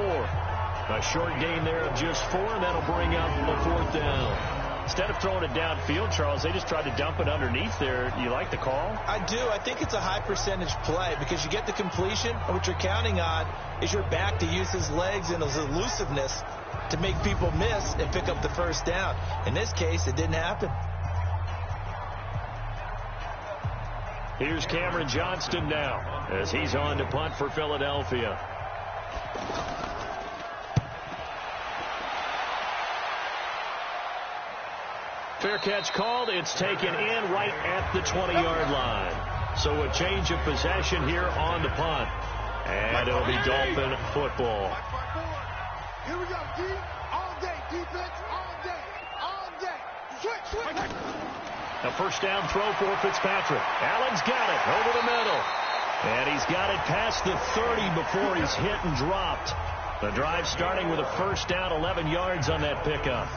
A short gain there of just 4, and that'll bring up a 4th down. Instead of throwing it downfield, Charles, they just tried to dump it underneath there. You like the call? I do. I think it's a high percentage play because you get the completion, and what you're counting on is your back to use his legs and his elusiveness to make people miss and pick up the first down. In this case, it didn't happen. Here's Cameron Johnston now as he's on to punt for Philadelphia. Fair catch called. It's taken in right at the 20-yard line. So a change of possession here on the punt. And it'll be Dolphin football. Here we go, D. All day. Defense, all day. All day. Switch. A first down throw for Fitzpatrick. Allen's got it over the middle. And he's got it past the 30 before he's hit and dropped. The drive starting with a first down, 11 yards on that pickup.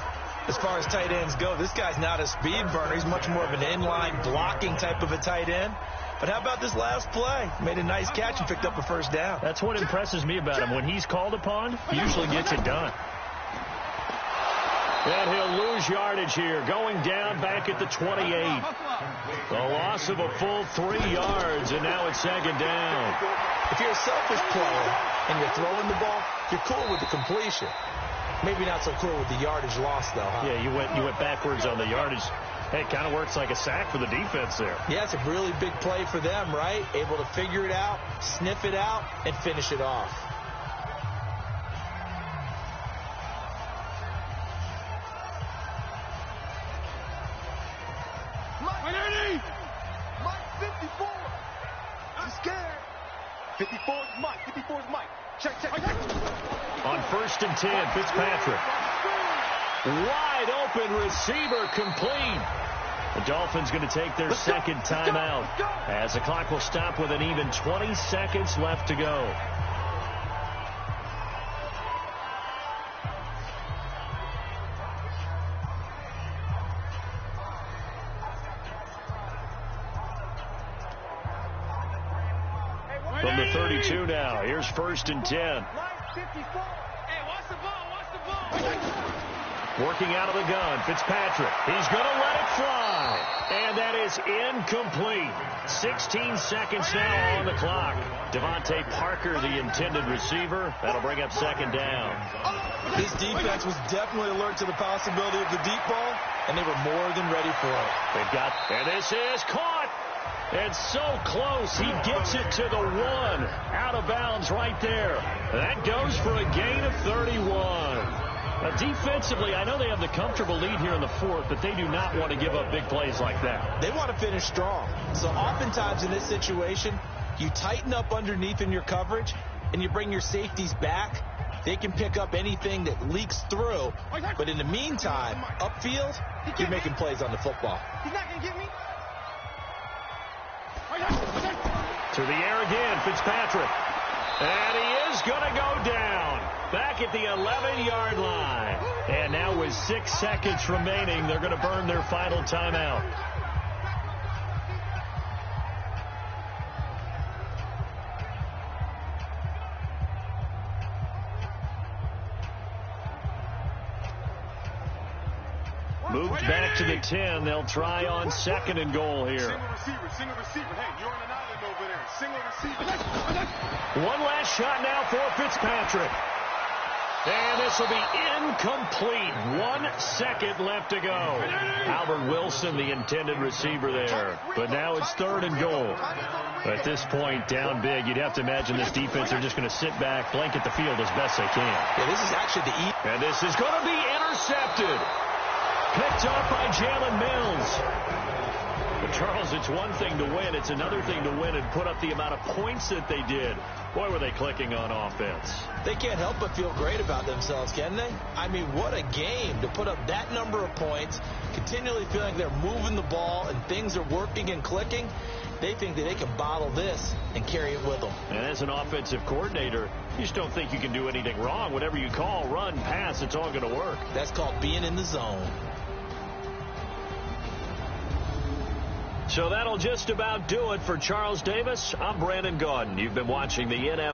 As far as tight ends go, this guy's not a speed burner. He's much more of an inline blocking type of a tight end. But how about this last play? Made a nice catch and picked up a first down. That's what impresses me about him. When he's called upon, he usually gets it done. And he'll lose yardage here, going down back at the 28. The loss of a full 3 yards, and now it's second down. If you're a selfish player and you're throwing the ball, you're cool with the completion. Maybe not so cool with the yardage loss, though, huh? Yeah, you went backwards on the yardage. Hey, it kind of works like a sack for the defense there. Yeah, it's a really big play for them, right? Able to figure it out, sniff it out, and finish it off. Mike 54. I'm scared. 54 is Mike. 54 is Mike. Check. On 1st and 10, Fitzpatrick. Wide open receiver complete. The Dolphins going to take their second timeout as the clock will stop with an even 20 seconds left to go. From the 32 now, here's 1st and 10. Hey, watch the ball. Working out of the gun, Fitzpatrick. He's going to let it fly. And that is incomplete. 16 seconds now on the clock. Devontae Parker, the intended receiver. That'll bring up second down. This defense was definitely alert to the possibility of the deep ball, and they were more than ready for it. And this is caught. And so close, he gets it to the 1. Out of bounds right there. That goes for a gain of 31. Now, defensively, I know they have the comfortable lead here in the 4th, but they do not want to give up big plays like that. They want to finish strong. So oftentimes in this situation, you tighten up underneath in your coverage, and you bring your safeties back. They can pick up anything that leaks through. But in the meantime, upfield, you're making plays on the football. He's not going to get me. To the air again, Fitzpatrick. And he is going to go down. Back at the 11-yard line. And now with 6 seconds remaining, they're going to burn their final timeout. Moved back to the 10. They'll try on 2nd and goal here. Single receiver. Hey, you're on an island over there. Single receiver. One last shot now for Fitzpatrick. And this will be incomplete. 1 second left to go. Albert Wilson, the intended receiver there. But now it's 3rd and goal. At this point, down big, you'd have to imagine this defense are just going to sit back, blanket the field as best they can. Yeah, this is actually the And this is going to be intercepted. Picked up by Jalen Mills. But Charles, it's one thing to win. It's another thing to win and put up the amount of points that they did. Boy, were they clicking on offense. They can't help but feel great about themselves, can they? I mean, what a game to put up that number of points, continually feeling they're moving the ball and things are working and clicking. They think that they can bottle this and carry it with them. And as an offensive coordinator, you just don't think you can do anything wrong. Whatever you call, run, pass, it's all going to work. That's called being in the zone. So that'll just about do it for Charles Davis. I'm Brandon Gaudin. You've been watching the NFL.